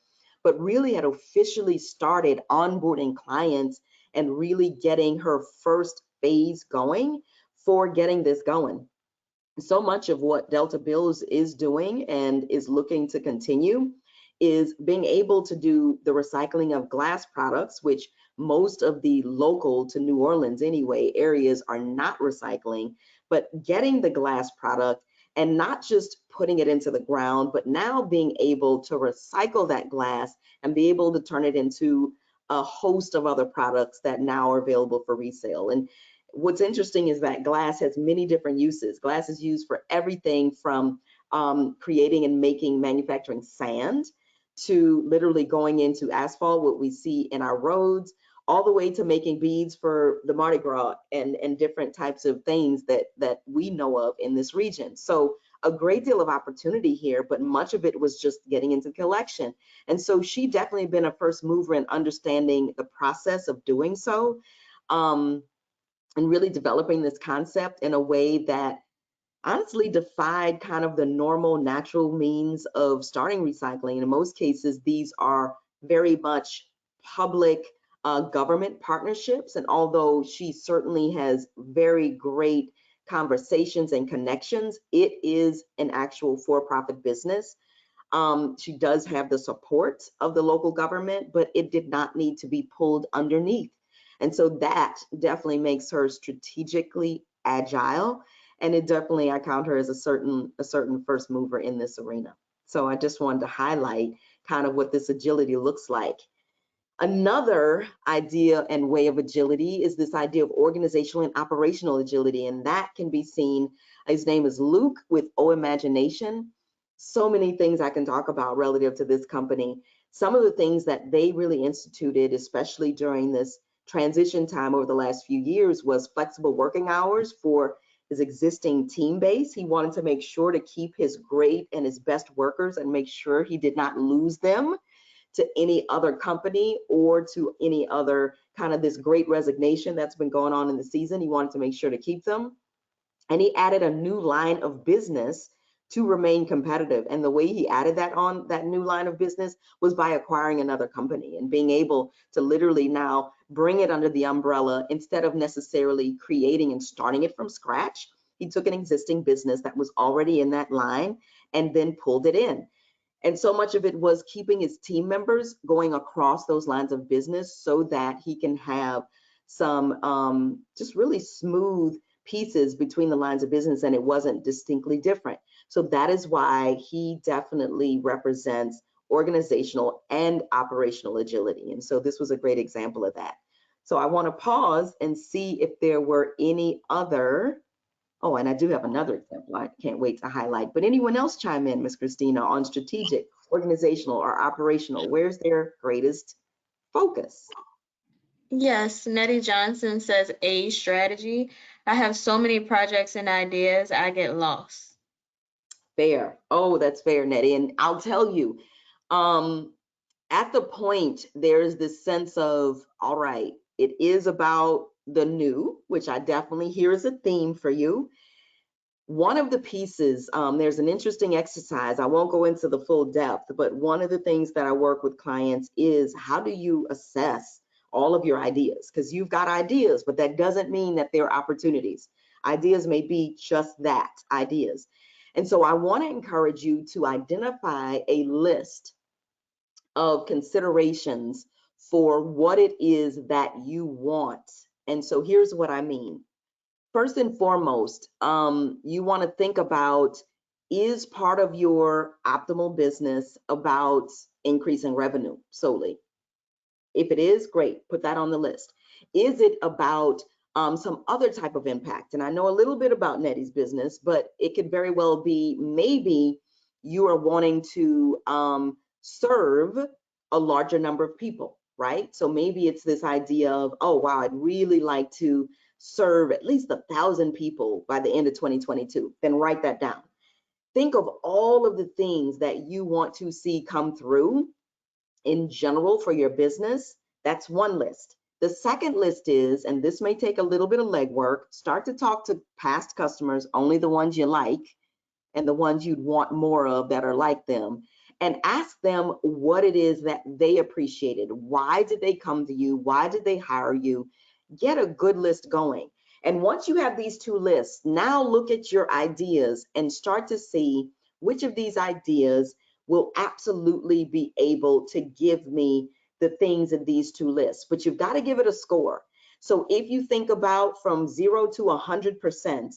but really had officially started onboarding clients and really getting her first phase going for getting this going. So much of what Delta Builds is doing and is looking to continue is being able to do the recycling of glass products, which most of the local to New Orleans anyway areas are not recycling, but getting the glass product and not just putting it into the ground, but now being able to recycle that glass and be able to turn it into a host of other products that now are available for resale. And what's interesting is that glass has many different uses. Glass is used for everything from creating and manufacturing sand, to literally going into asphalt, what we see in our roads, all the way to making beads for the Mardi Gras and different types of things that we know of in this region. So a great deal of opportunity here, but much of it was just getting into collection. And so she definitely been a first mover in understanding the process of doing so, and really developing this concept in a way that honestly defied kind of the normal natural means of starting recycling. In most cases, these are very much public government partnerships. And although she certainly has very great conversations and connections, it is an actual for-profit business. She does have the support of the local government, but it did not need to be pulled underneath. And so that definitely makes her strategically agile. And it definitely, I count her as a certain first mover in this arena. So I just wanted to highlight kind of what this agility looks like. Another idea and way of agility is this idea of organizational and operational agility. And that can be seen, his name is Luke with O Imagination. So many things I can talk about relative to this company. Some of the things that they really instituted, especially during this transition time over the last few years, was flexible working hours for his existing team base. He wanted to make sure to keep his great and his best workers and make sure he did not lose them to any other company or to any other kind of this great resignation that's been going on in the season. He wanted to make sure to keep them. And he added a new line of business to remain competitive. And the way he added that on that new line of business was by acquiring another company and being able to literally now bring it under the umbrella instead of necessarily creating and starting it from scratch. He took an existing business that was already in that line and then pulled it in. And so much of it was keeping his team members going across those lines of business so that he can have some just really smooth pieces between the lines of business and it wasn't distinctly different. So that is why he definitely represents organizational and operational agility. And so this was a great example of that. So I want to pause and see if there were any other. Oh, and I do have another example I can't wait to highlight. But anyone else chime in, Ms. Christina, on strategic, organizational, or operational? Where's their greatest focus? Yes, Nettie Johnson says A strategy. I have so many projects and ideas, I get lost. Fair. Oh, that's fair, Nettie. And I'll tell you, at the point, there's this sense of, all right, it is about the new, which I definitely hear as a theme for you. One of the pieces, there's an interesting exercise. I won't go into the full depth, but one of the things that I work with clients is how do you assess all of your ideas? Because you've got ideas, but that doesn't mean that they're opportunities. Ideas may be just that, ideas. And so I want to encourage you to identify a list of considerations for what it is that you want. And so here's what I mean. first and foremost, you want to think about, is part of your optimal business about increasing revenue solely? If it is, great, put that on the list. Is it about some other type of impact? And I know a little bit about Nettie's business, but it could very well be maybe you are wanting to serve a larger number of people, right? So maybe it's this idea of, oh, wow, I'd really like to serve at least 1,000 people by the end of 2022. Then write that down. Think of all of the things that you want to see come through in general for your business. That's one list. The second list is, and this may take a little bit of legwork, start to talk to past customers, only the ones you like and the ones you'd want more of that are like them, and ask them what it is that they appreciated. Why did they come to you? Why did they hire you? Get a good list going. And once you have these two lists, now look at your ideas and start to see which of these ideas will absolutely be able to give me the things in these two lists. But you've got to give it a score. So if you think about from 0 to 100%,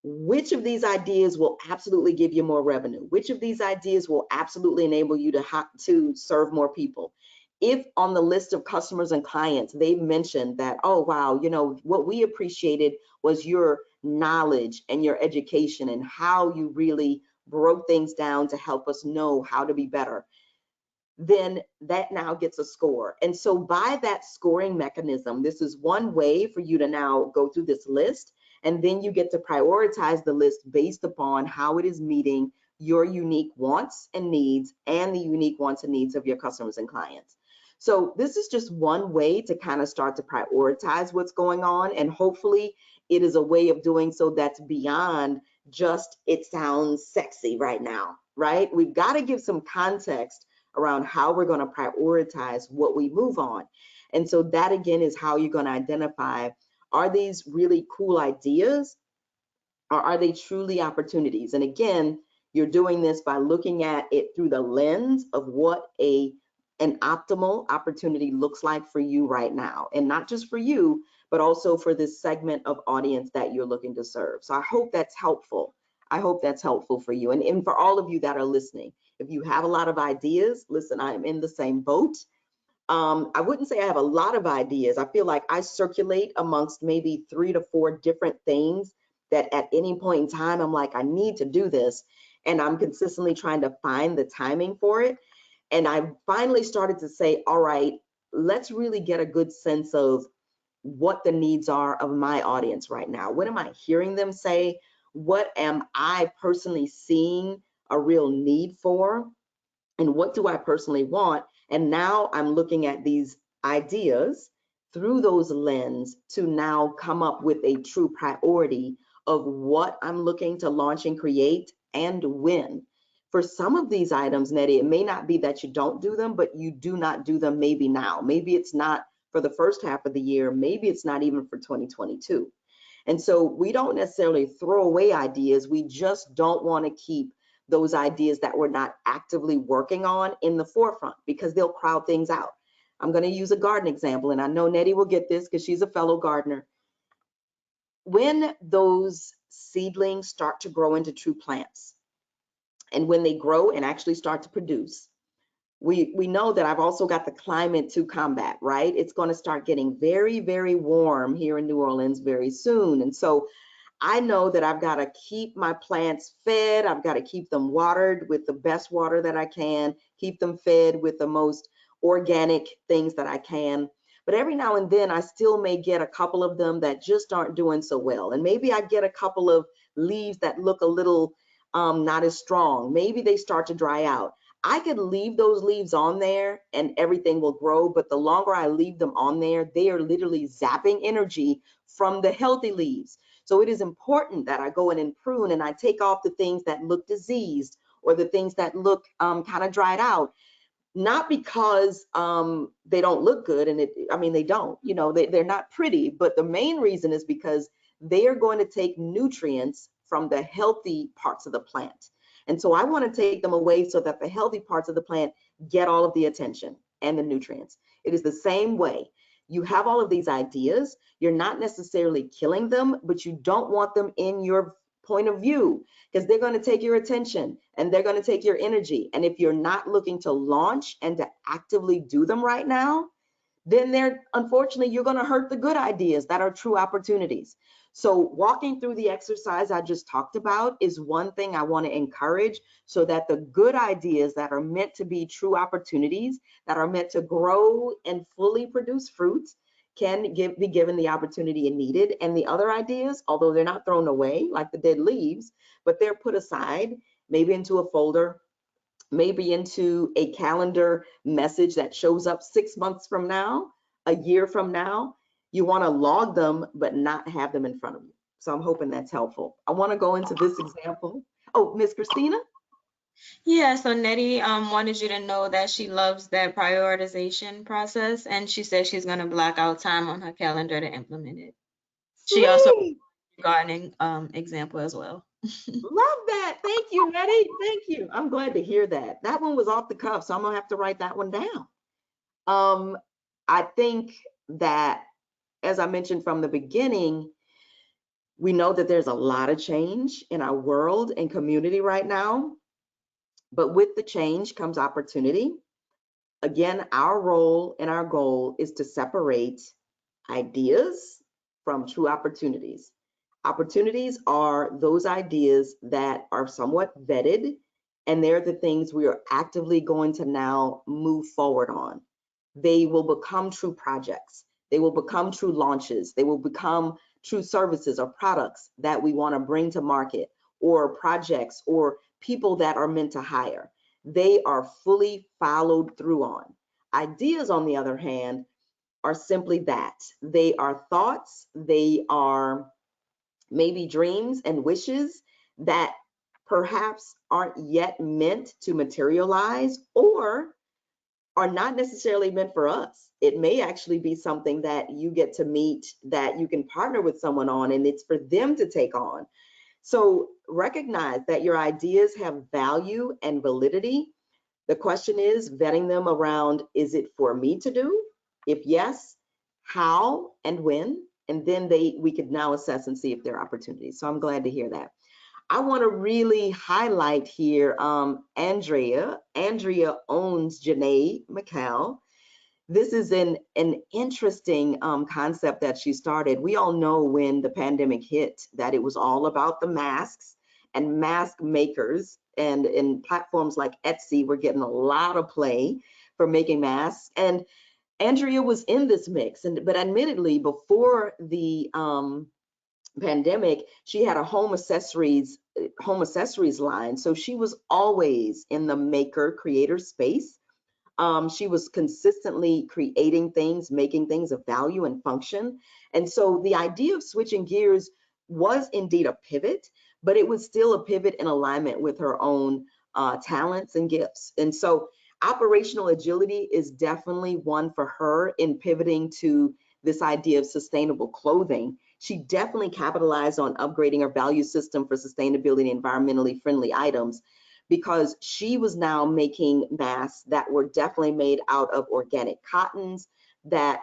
which of these ideas will absolutely give you more revenue? Which of these ideas will absolutely enable you to serve more people? If on the list of customers and clients, they've mentioned that, oh, wow, you know, what we appreciated was your knowledge and your education and how you really broke things down to help us know how to be better, then that now gets a score. And so by that scoring mechanism, this is one way for you to now go through this list, and then you get to prioritize the list based upon how it is meeting your unique wants and needs and the unique wants and needs of your customers and clients. So this is just one way to kind of start to prioritize what's going on, and hopefully it is a way of doing so that's beyond just it sounds sexy right now, right? We've got to give some context around how we're going to prioritize what we move on. And so that again is how you're going to identify, are these really cool ideas or are they truly opportunities? And again, you're doing this by looking at it through the lens of what an optimal opportunity looks like for you right now, and not just for you, but also for this segment of audience that you're looking to serve. So I hope that's helpful. I hope that's helpful for you. And for all of you that are listening, if you have a lot of ideas, listen, I am in the same boat. I wouldn't say I have a lot of ideas. I feel like I circulate amongst maybe 3 to 4 different things that at any point in time, I'm like, I need to do this. And I'm consistently trying to find the timing for it. And I finally started to say, all right, let's really get a good sense of what the needs are of my audience right now. What am I hearing them say? What am I personally seeing a real need for? And what do I personally want? And now I'm looking at these ideas through those lens to now come up with a true priority of what I'm looking to launch and create and when. For some of these items, Nettie, it may not be that you don't do them, but you do not do them maybe now. Maybe it's not for the first half of the year. Maybe it's not even for 2022. And so we don't necessarily throw away ideas. We just don't want to keep those ideas that we're not actively working on in the forefront because they'll crowd things out. I'm going to use a garden example, and I know Nettie will get this because she's a fellow gardener. When those seedlings start to grow into true plants, and when they grow and actually start to produce, we know that I've also got the climate to combat, right? It's going to start getting very, very warm here in New Orleans very soon. And so I know that I've got to keep my plants fed. I've got to keep them watered with the best water that I can, keep them fed with the most organic things that I can. But every now and then I still may get a couple of them that just aren't doing so well. And maybe I get a couple of leaves that look a little not as strong. Maybe they start to dry out. I could leave those leaves on there and everything will grow, but the longer I leave them on there, they are literally zapping energy from the healthy leaves. So it is important that I go in and prune and I take off the things that look diseased or the things that look kind of dried out, not because they don't look good, and they don't, you know, they're not pretty, but the main reason is because they are going to take nutrients from the healthy parts of the plant. And so I want to take them away so that the healthy parts of the plant get all of the attention and the nutrients. It is the same way. you have all of these ideas. You're not necessarily killing them, but you don't want them in your point of view, because they're going to take your attention and they're going to take your energy. And if you're not looking to launch and to actively do them right now, then unfortunately, you're going to hurt the good ideas that are true opportunities. So walking through the exercise I just talked about is one thing I want to encourage, so that the good ideas that are meant to be true opportunities, that are meant to grow and fully produce fruits, can be given the opportunity needed. And the other ideas, although they're not thrown away like the dead leaves, but they're put aside, maybe into a folder, maybe into a calendar message that shows up 6 months from now, a year from now. You want to log them, but not have them in front of you. So I'm hoping that's helpful. I want to go into this example. Oh, Miss Christina? Yeah, so Nettie wanted you to know that she loves that prioritization process, and she said she's going to block out time on her calendar to implement it. She also Sweet. gardening example as well. Love that. Thank you, Nettie. Thank you. I'm glad to hear that. That one was off the cuff, so I'm gonna have to write that one down. I think that, as I mentioned from the beginning, we know that there's a lot of change in our world and community right now, but with the change comes opportunity. Again, our role and our goal is to separate ideas from true opportunities. Opportunities are those ideas that are somewhat vetted, and they're the things we are actively going to now move forward on. They will become true projects. They will become true launches. They will become true services or products that we want to bring to market, or projects or people that are meant to hire. They are fully followed through on. Ideas, on the other hand, are simply that. They are thoughts, they are maybe dreams and wishes that perhaps aren't yet meant to materialize, or are not necessarily meant for us. It may actually be something that you get to meet, that you can partner with someone on, and it's for them to take on. So recognize that your ideas have value and validity. The question is vetting them around, is it for me to do? If yes, how and when? And then we could now assess and see if there are opportunities. So I'm glad to hear that. I want to really highlight here Andrea. Andrea owns Janae McCall. This is an interesting concept that she started. We all know when the pandemic hit that it was all about the masks and mask makers, and in platforms like Etsy, we're getting a lot of play for making masks. And Andrea was in this mix, but admittedly, before the pandemic, she had a home accessories line. So she was always in the maker creator space. She was consistently creating things, making things of value and function. And so the idea of switching gears was indeed a pivot, but it was still a pivot in alignment with her own talents and gifts. And so operational agility is definitely one for her in pivoting to this idea of sustainable clothing. She definitely capitalized on upgrading her value system for sustainability and environmentally friendly items, because she was now making masks that were definitely made out of organic cottons, that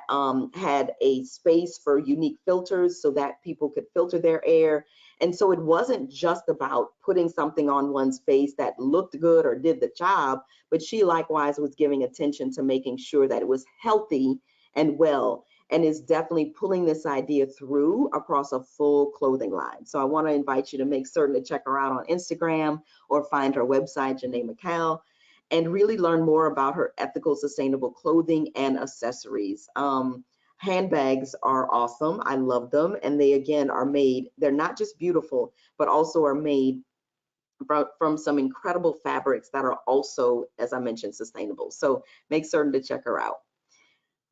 had a space for unique filters so that people could filter their air. And so it wasn't just about putting something on one's face that looked good or did the job, but she likewise was giving attention to making sure that it was healthy and well, and is definitely pulling this idea through across a full clothing line. So I want to invite you to make certain to check her out on Instagram or find her website, Janae McCall, and really learn more about her ethical, sustainable clothing and accessories. Handbags are awesome. I love them. And they, again, are made, they're not just beautiful, but also are made from some incredible fabrics that are also, as I mentioned, sustainable. So make certain to check her out.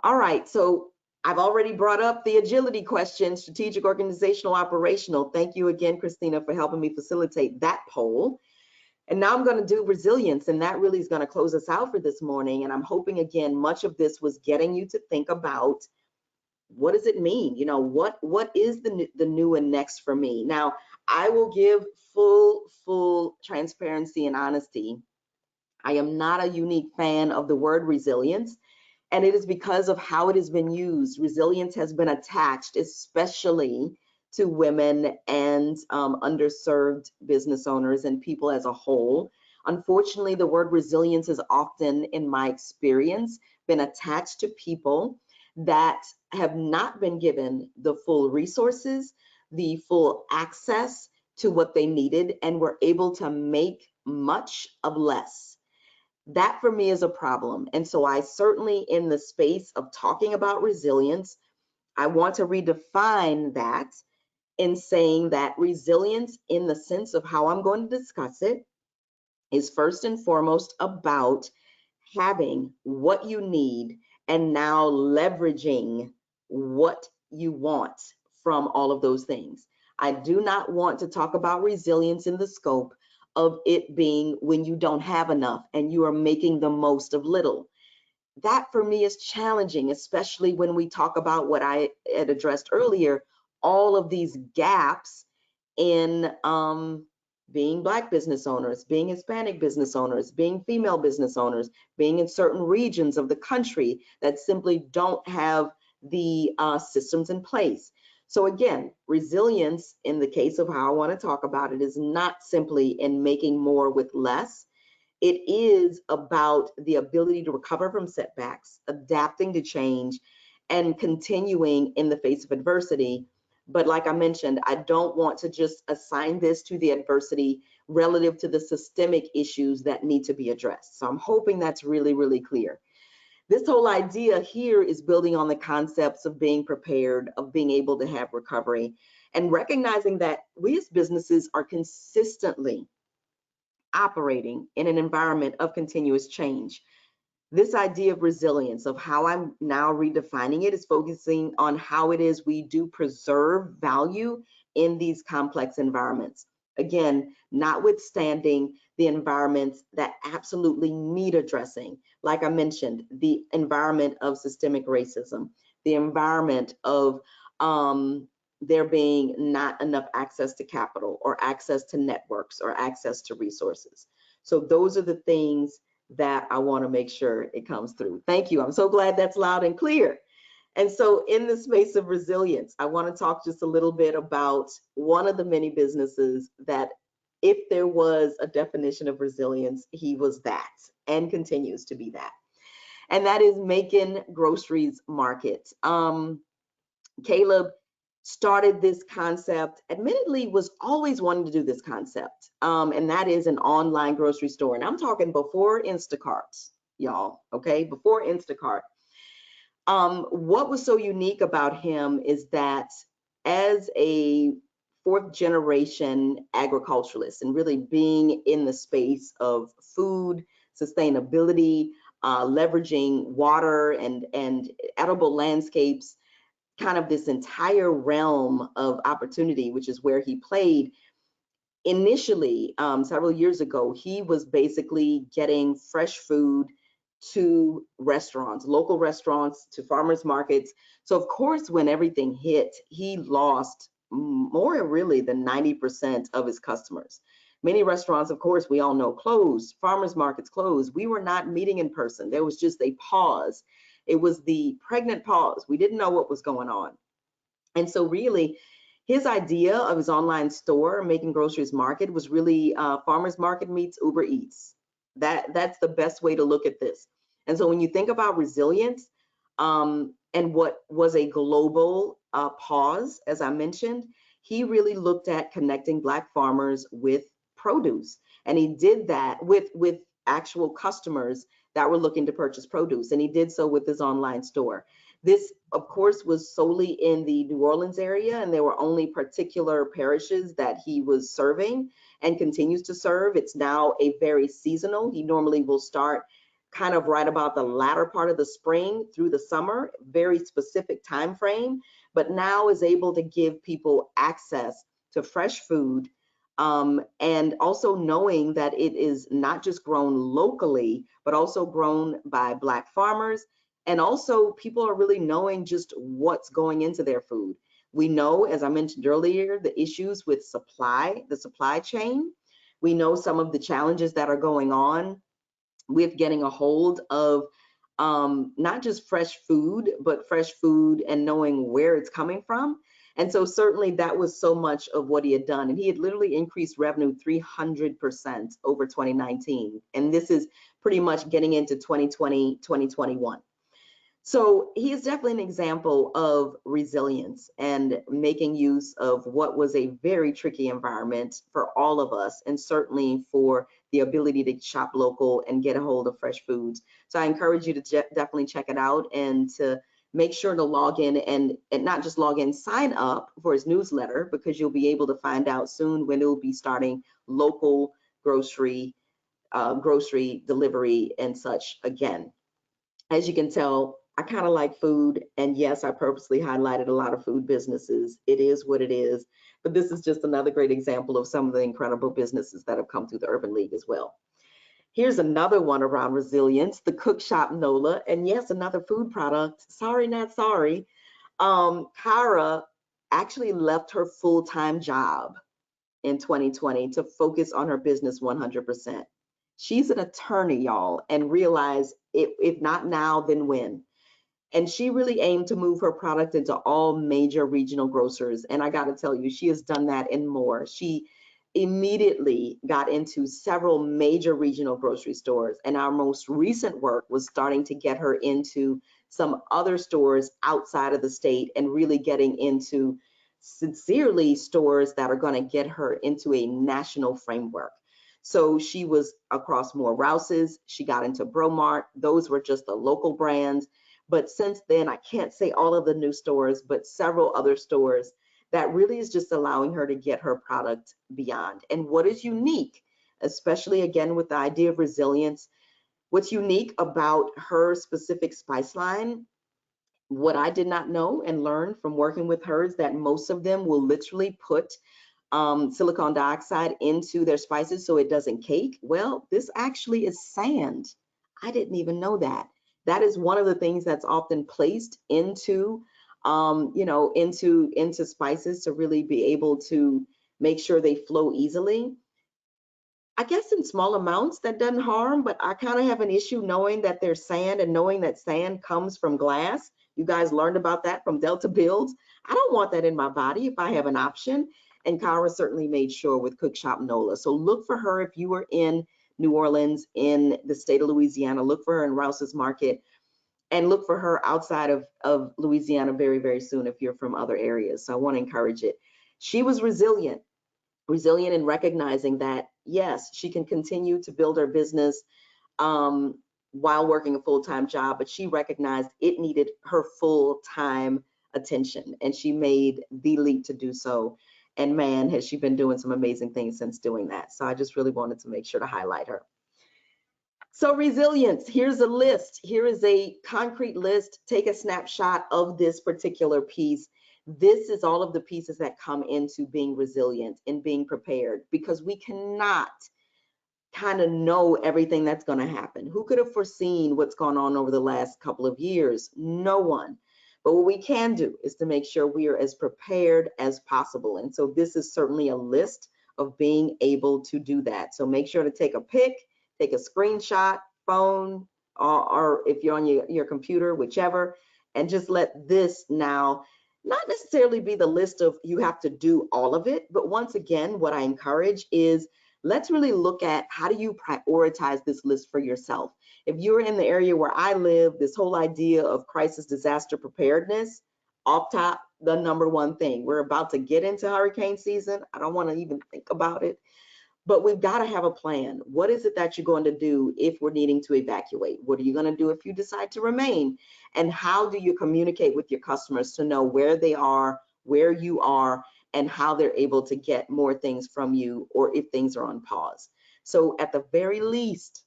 All right, so I've already brought up the agility question, strategic, organizational, operational. Thank you again, Christina, for helping me facilitate that poll. And now I'm going to do resilience, and that really is going to close us out for this morning. And I'm hoping, again, much of this was getting you to think about, what does it mean? You know, what is the new and next for me? Now, I will give full transparency and honesty. I am not a unique fan of the word resilience. And it is because of how it has been used. Resilience has been attached, especially to women and underserved business owners and people as a whole. Unfortunately, the word resilience has often, in my experience, been attached to people that have not been given the full resources, the full access to what they needed, and were able to make much of less. That for me is a problem. And so I certainly, in the space of talking about resilience, I want to redefine that in saying that resilience, in the sense of how I'm going to discuss it, is first and foremost about having what you need and now leveraging what you want from all of those things. I do not want to talk about resilience in the scope of it being when you don't have enough and you are making the most of little. That for me is challenging, especially when we talk about what I had addressed earlier, all of these gaps in being Black business owners, being Hispanic business owners, being female business owners, being in certain regions of the country that simply don't have the systems in place. So again, resilience, in the case of how I want to talk about it, is not simply in making more with less. It is about the ability to recover from setbacks, adapting to change, and continuing in the face of adversity. But like I mentioned, I don't want to just assign this to the adversity relative to the systemic issues that need to be addressed. So I'm hoping that's really, really clear. This whole idea here is building on the concepts of being prepared, of being able to have recovery, and recognizing that we as businesses are consistently operating in an environment of continuous change. This idea of resilience, of how I'm now redefining it, is focusing on how it is we do preserve value in these complex environments. Again, notwithstanding the environments that absolutely need addressing. Like I mentioned, the environment of systemic racism, the environment of there being not enough access to capital or access to networks or access to resources. So those are the things that I want to make sure it comes through. Thank you. I'm so glad that's loud and clear. And so in the space of resilience, I want to talk just a little bit about one of the many businesses that, if there was a definition of resilience, he was that and continues to be that. And that is Macon Groceries Market. Caleb started this concept, admittedly was always wanting to do this concept, and that is an online grocery store. And I'm talking before Instacart, y'all, okay, before Instacart. What was so unique about him is that as a fourth generation agriculturalist and really being in the space of food, sustainability, leveraging water and edible landscapes, kind of this entire realm of opportunity, which is where he played. Initially, several years ago, he was basically getting fresh food to restaurants, local restaurants, to farmers markets. So of course, when everything hit, he lost more really than 90% of his customers. Many restaurants, of course, we all know, closed, farmers markets closed. We were not meeting in person. There was just a pause. It was the pregnant pause. We didn't know what was going on. And so really, his idea of his online store, Macon Groceries Market, was really farmers market meets Uber Eats. That's the best way to look at this. And so when you think about resilience and what was a global pause, as I mentioned, he really looked at connecting Black farmers with produce. And he did that with actual customers that were looking to purchase produce. And he did so with his online store. This, of course, was solely in the New Orleans area, and there were only particular parishes that he was serving and continues to serve. It's now a very seasonal. He normally will start kind of right about the latter part of the spring through the summer, very specific time frame, but now is able to give people access to fresh food, and also knowing that it is not just grown locally, but also grown by Black farmers. And also people are really knowing just what's going into their food. We know, as I mentioned earlier, the issues with supply, the supply chain. We know some of the challenges that are going on with getting a hold of not just fresh food, but fresh food and knowing where it's coming from. And so certainly that was so much of what he had done. And he had literally increased revenue 300% over 2019. And this is pretty much getting into 2020, 2021. So he is definitely an example of resilience and making use of what was a very tricky environment for all of us, and certainly for the ability to shop local and get a hold of fresh foods. So I encourage you to definitely check it out and to make sure to log in and not just log in, sign up for his newsletter, because you'll be able to find out soon when it will be starting local grocery delivery and such again. As you can tell, I kind of like food, and yes, I purposely highlighted a lot of food businesses. It is what it is, but this is just another great example of some of the incredible businesses that have come through the Urban League as well. Here's another one around resilience, the Cook Shop NOLA, and yes, another food product. Sorry, not sorry. Kara actually left her full-time job in 2020 to focus on her business 100%. She's an attorney, y'all, and realized if not now, then when. And she really aimed to move her product into all major regional grocers. And I got to tell you, she has done that and more. She immediately got into several major regional grocery stores. And our most recent work was starting to get her into some other stores outside of the state and really getting into sincerely stores that are going to get her into a national framework. So she was across more Rouses. She got into Bromart. Those were just the local brands. But since then, I can't say all of the new stores, but several other stores that really is just allowing her to get her product beyond. And what is unique, especially again with the idea of resilience, what's unique about her specific spice line, what I did not know and learn from working with her is that most of them will literally put silicon dioxide into their spices so it doesn't cake. Well, this actually is sand. I didn't even know that. That is one of the things that's often placed into, into spices to really be able to make sure they flow easily. I guess in small amounts that doesn't harm, but I kind of have an issue knowing that there's sand and knowing that sand comes from glass. You guys learned about that from Delta Builds. I don't want that in my body if I have an option. And Kara certainly made sure with Cook Shop NOLA. So look for her if you were in New Orleans, in the state of Louisiana. Look for her in Rouse's Market, and look for her outside of Louisiana very, very soon if you're from other areas. So I want to encourage it. She was resilient in recognizing that, yes, she can continue to build her business while working a full-time job, but she recognized it needed her full-time attention, and she made the leap to do so. And man, has she been doing some amazing things since doing that. So I just really wanted to make sure to highlight her. So resilience, here's a list. Here is a concrete list. Take a snapshot of this particular piece. This is all of the pieces that come into being resilient and being prepared, because we cannot kind of know everything that's going to happen. Who could have foreseen what's gone on over the last couple of years? No one. But what we can do is to make sure we are as prepared as possible. And so this is certainly a list of being able to do that. So make sure to take a pic, take a screenshot, phone, or if you're on your computer, whichever, and just let this now not necessarily be the list of you have to do all of it. But once again, what I encourage is let's really look at how do you prioritize this list for yourself. If you're in the area where I live, this whole idea of crisis disaster preparedness, off top, the number one thing. We're about to get into hurricane season. I don't want to even think about it, but we've got to have a plan. What is it that you're going to do if we're needing to evacuate? What are you going to do if you decide to remain? And how do you communicate with your customers to know where they are, where you are, and how they're able to get more things from you, or if things are on pause? So at the very least,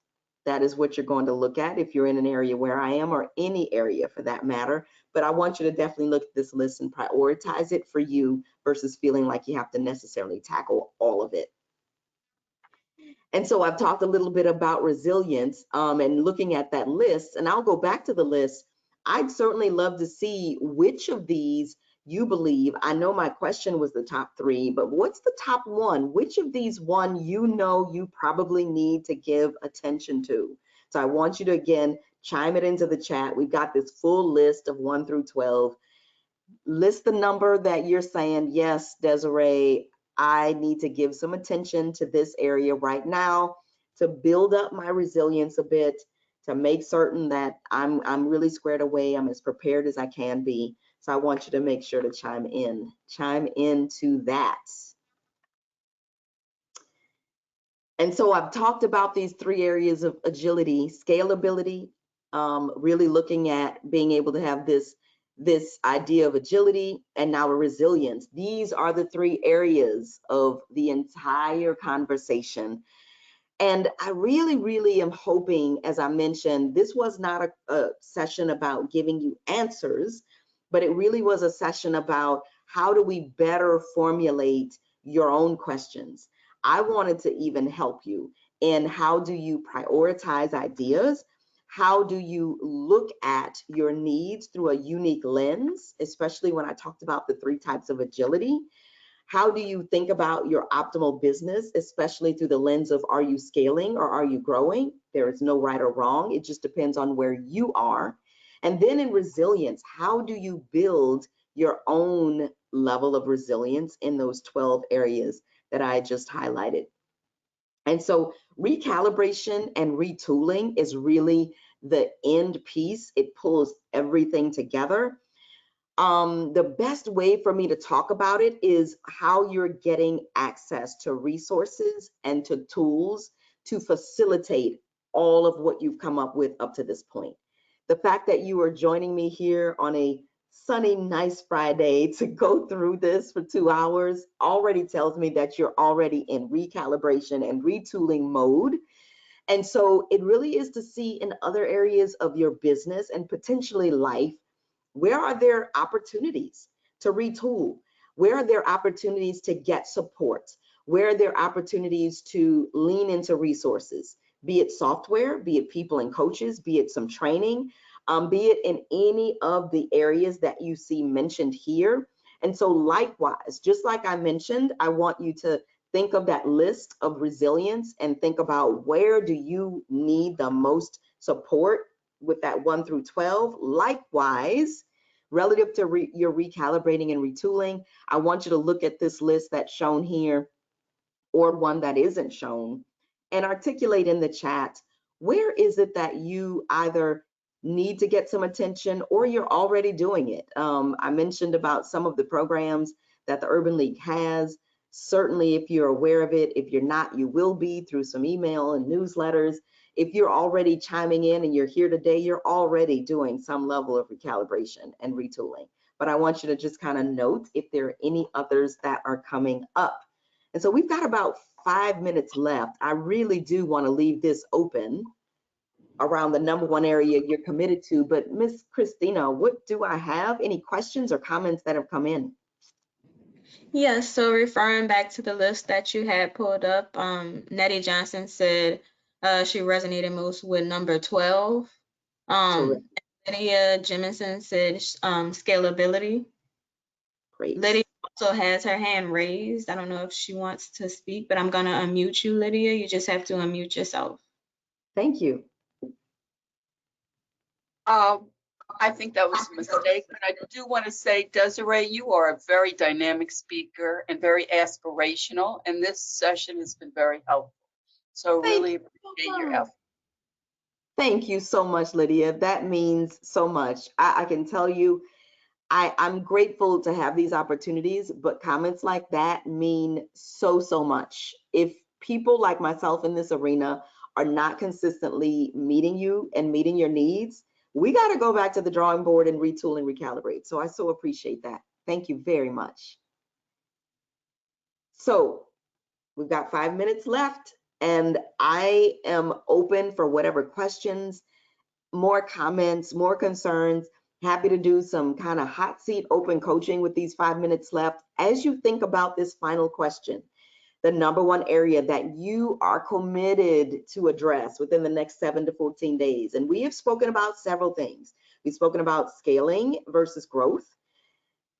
that is what you're going to look at if you're in an area where I am, or any area for that matter. But I want you to definitely look at this list and prioritize it for you versus feeling like you have to necessarily tackle all of it. And so I've talked a little bit about resilience and looking at that list, and I'll go back to the list. I'd certainly love to see which of these you believe. I know my question was the top 3, but what's the top 1? Which of these you know you probably need to give attention to? So I want you to, again, chime it into the chat. We've got this full list of 1 through 12. List the number that you're saying, yes, Desiree, I need to give some attention to this area right now to build up my resilience a bit, to make certain that I'm really squared away, I'm as prepared as I can be. So I want you to make sure to chime into that. And so I've talked about these 3 areas of agility: scalability, really looking at being able to have this idea of agility, and now a resilience. These are the 3 areas of the entire conversation. And I really, really am hoping, as I mentioned, this was not a session about giving you answers, but it really was a session about how do we better formulate your own questions. I wanted to even help you in how do you prioritize ideas? How do you look at your needs through a unique lens, especially when I talked about the 3 types of agility? How do you think about your optimal business, especially through the lens of, are you scaling or are you growing? There is no right or wrong. It just depends on where you are. And then in resilience, how do you build your own level of resilience in those 12 areas that I just highlighted? And so recalibration and retooling is really the end piece. It pulls everything together. The best way for me to talk about it is how you're getting access to resources and to tools to facilitate all of what you've come up with up to this point. The fact that you are joining me here on a sunny, nice Friday to go through this for 2 hours already tells me that you're already in recalibration and retooling mode. And so it really is to see in other areas of your business and potentially life, where are there opportunities to retool? Where are there opportunities to get support? Where are there opportunities to lean into resources, be it software, be it people and coaches, be it some training, be it in any of the areas that you see mentioned here. And so likewise, just like I mentioned, I want you to think of that list of resilience and think about where do you need the most support with that 1 through 12. Likewise, relative to your recalibrating and retooling, I want you to look at this list that's shown here or one that isn't shown and articulate in the chat, where is it that you either need to get some attention or you're already doing it? I mentioned about some of the programs that the Urban League has. Certainly, if you're aware of it, if you're not, you will be through some email and newsletters. If you're already chiming in and you're here today, you're already doing some level of recalibration and retooling. But I want you to just kind of note if there are any others that are coming up. And so we've got about 5 minutes left. I really do want to leave this open around the number 1 area you're committed to. But Miss Christina, what do I have? Any questions or comments that have come in? Yes, so referring back to the list that you had pulled up, Nettie Johnson said she resonated most with number 12. Lydia Jemison said scalability. Great. Lydia also has her hand raised. I don't know if she wants to speak, but I'm going to unmute you, Lydia. You just have to unmute yourself. Thank you. I think that was a mistake, but I do want to say, Desiree, you are a very dynamic speaker and very aspirational, and this session has been very helpful. So really appreciate your effort. Thank you so much, Lydia. That means so much. I can tell you, I'm grateful to have these opportunities, but comments like that mean so, so much. If people like myself in this arena are not consistently meeting you and meeting your needs, we got to go back to the drawing board and retool and recalibrate. So I so appreciate that. Thank you very much. So we've got 5 minutes left, and I am open for whatever questions, more comments, more concerns. Happy to do some kind of hot seat open coaching with these 5 minutes left. As you think about this final question, the number 1 area that you are committed to address within the next 7 to 14 days. And we have spoken about several things. We've spoken about scaling versus growth,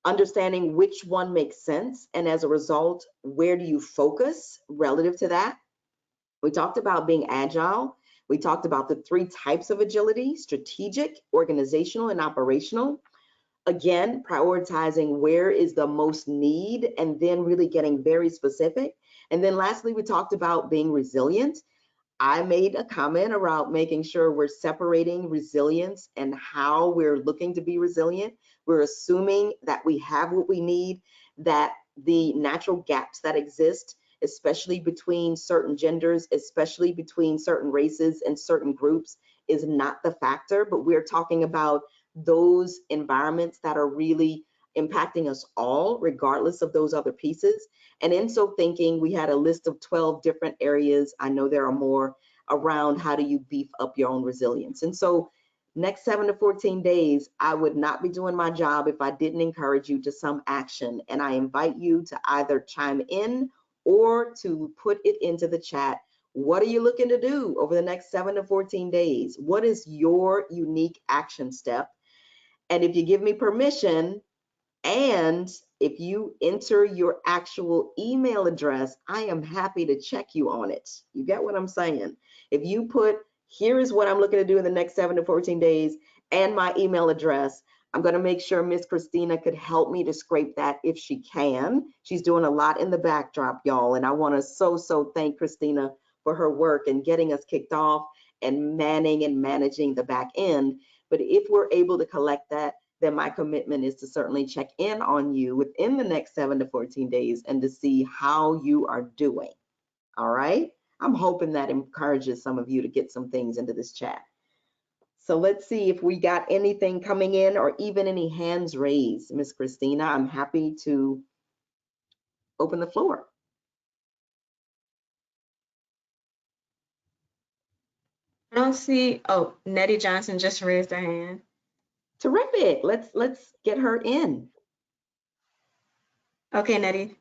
understanding which one makes sense, and as a result, where do you focus relative to that? We talked about being agile. We talked about the 3 types of agility: strategic, organizational, and operational. Again, prioritizing where is the most need and then really getting very specific. And then lastly, we talked about being resilient. I made a comment around making sure we're separating resilience and how we're looking to be resilient. We're assuming that we have what we need, that the natural gaps that exist, especially between certain genders, especially between certain races and certain groups, is not the factor, but we're talking about those environments that are really impacting us all, regardless of those other pieces. And in so thinking, we had a list of 12 different areas. I know there are more around how do you beef up your own resilience. And so next 7 to 14 days, I would not be doing my job if I didn't encourage you to some action. And I invite you to either chime in or to put it into the chat. What are you looking to do over the next 7 to 14 days? What is your unique action step? And if you give me permission, and if you enter your actual email address, I am happy to check you on it. You get what I'm saying? If you put, here is what I'm looking to do in the next 7 to 14 days and my email address, I'm going to make sure Miss Christina could help me to scrape that if she can. She's doing a lot in the backdrop, y'all. And I want to so thank Christina for her work and getting us kicked off and manning and managing the back end. But if we're able to collect that, then my commitment is to certainly check in on you within the next 7 to 14 days and to see how you are doing. All right? I'm hoping that encourages some of you to get some things into this chat. So let's see if we got anything coming in or even any hands raised. Miss Christina, I'm happy to open the floor. I don't see, oh, Nettie Johnson just raised her hand. Terrific. Let's get her in. Okay, Nettie.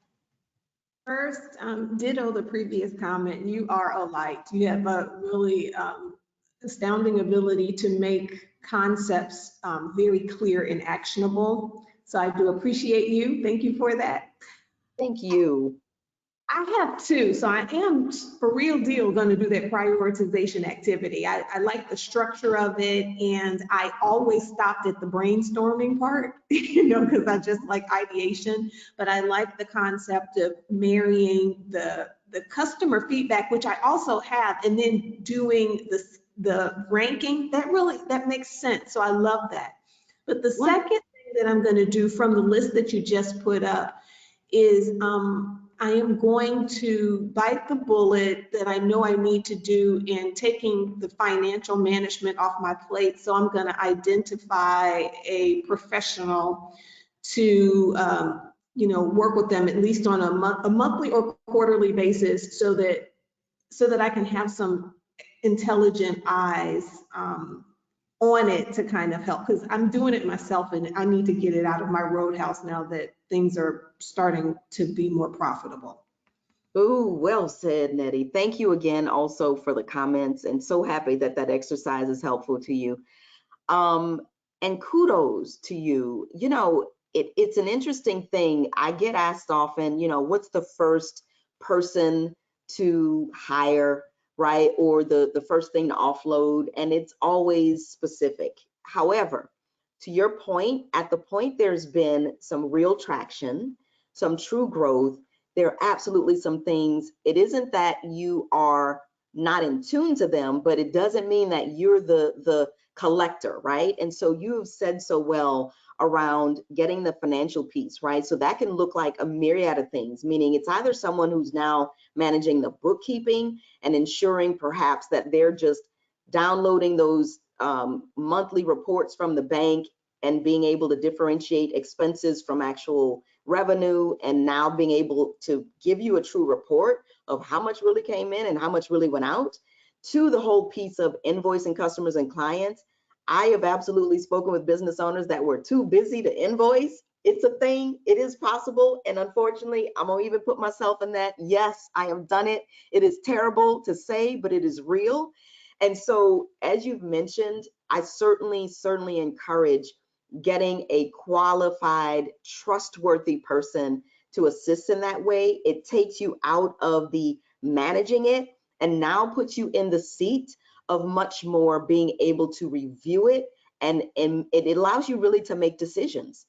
First, ditto the previous comment. You are a light. You have a really astounding ability to make concepts very clear and actionable. So I do appreciate you. Thank you for that. Thank you. I have 2, so I am for real deal going to do that prioritization activity. I like the structure of it, and I always stopped at the brainstorming part, because I just like ideation, but I like the concept of marrying the customer feedback, which I also have, and then doing the ranking. That makes sense, so I love that. But the second thing that I'm going to do from the list that you just put up is I am going to bite the bullet that I know I need to do in taking the financial management off my plate. So I'm going to identify a professional to work with them at least on a monthly or quarterly basis, so that I can have some intelligent eyes on it to kind of help, because I'm doing it myself and I need to get it out of my roadhouse now that things are starting to be more profitable. Oh, well said, Nettie. Thank you again also for the comments, and so happy that that exercise is helpful to you. And kudos to you. It's an interesting thing. I get asked often, what's the first person to hire, right? Or the first thing to offload, and it's always specific. However, to your point, at the point there's been some real traction, some true growth, there are absolutely some things. It isn't that you are not in tune to them, but it doesn't mean that you're the collector, right? And so you have said so well around getting the financial piece, right? So that can look like a myriad of things, meaning it's either someone who's now managing the bookkeeping and ensuring perhaps that they're just downloading those monthly reports from the bank and being able to differentiate expenses from actual revenue, and now being able to give you a true report of how much really came in and how much really went out, to the whole piece of invoicing customers and clients. I have absolutely spoken with business owners that were too busy to invoice. It's a thing, it is possible. And unfortunately, I'm gonna even put myself in that. Yes, I have done it. It is terrible to say, but it is real. And so, as you've mentioned, I certainly encourage getting a qualified, trustworthy person to assist in that way. It takes you out of the managing it and now puts you in the seat of much more being able to review it, and it allows you really to make decisions.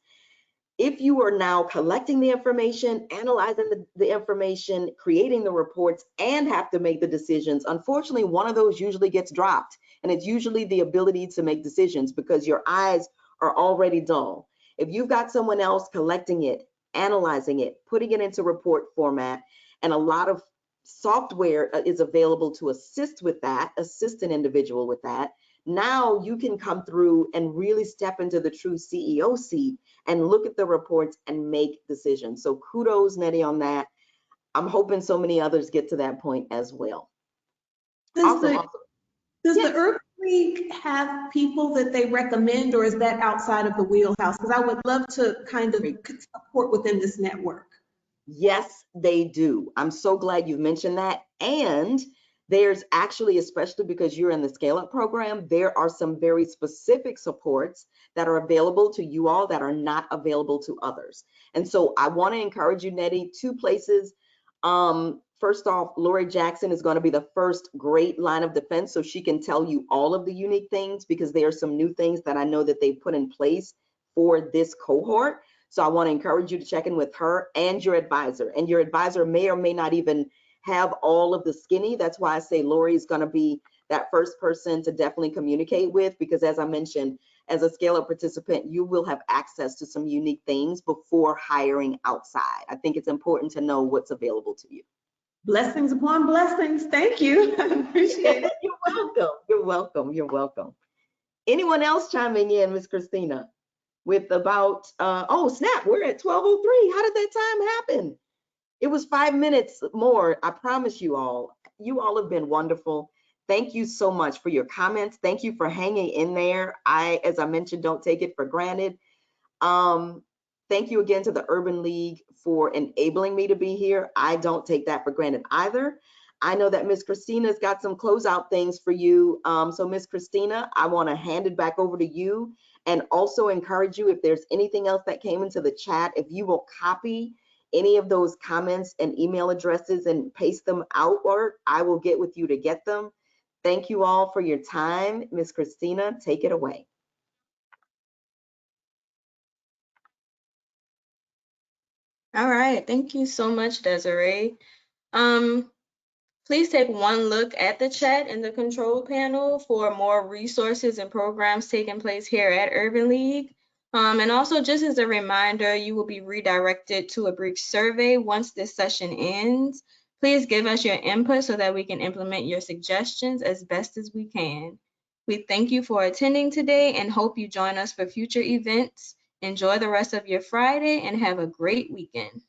If you are now collecting the information, analyzing the information, creating the reports, and have to make the decisions, unfortunately, one of those usually gets dropped. And it's usually the ability to make decisions because your eyes are already dull. If you've got someone else collecting it, analyzing it, putting it into report format, and a lot of software is available to assist with that, assist an individual with that, now you can come through and really step into the true CEO seat and look at the reports and make decisions. So kudos, Nettie, on that. I'm hoping so many others get to that point as well. Does Yes. the Urban League have people that they recommend, or is that outside of the wheelhouse? Because I would love to kind of support within this network. Yes, they do. I'm so glad you mentioned that. And there's actually, especially because you're in the Scale Up program, there are some very specific supports that are available to you all that are not available to others. And so I want to encourage you, Nettie, 2 places. First off, Lori Jackson is going to be the first great line of defense, so she can tell you all of the unique things, because there are some new things that I know that they put in place for this cohort. So I want to encourage you to check in with her and your advisor. And your advisor may or may not even have all of the skinny. That's why I say Lori is going to be that first person to definitely communicate with, because as I mentioned, as a Scale Up participant, you will have access to some unique things before hiring outside. I think it's important to know what's available to you. Blessings upon blessings. Thank you. I appreciate it. You're welcome. You're welcome. You're welcome. Anyone else chiming in, Ms. Christina, with about, oh, snap, we're at 12:03. How did that time happen? It was 5 minutes more. I promise you all. You all have been wonderful. Thank you so much for your comments. Thank you for hanging in there. As I mentioned, don't take it for granted. Thank you again to the Urban League for enabling me to be here. I don't take that for granted either. I know that Ms. Christina's got some closeout things for you. So Ms. Christina, I want to hand it back over to you, and also encourage you, if there's anything else that came into the chat, if you will copy any of those comments and email addresses and paste them outward, I will get with you to get them. Thank you all for your time. Ms. Christina, take it away. All right, thank you so much, Desiree. Please take one look at the chat in the control panel for more resources and programs taking place here at Urban League. And also, just as a reminder, you will be redirected to a brief survey once this session ends. Please give us your input so that we can implement your suggestions as best as we can. We thank you for attending today and hope you join us for future events. Enjoy the rest of your Friday and have a great weekend.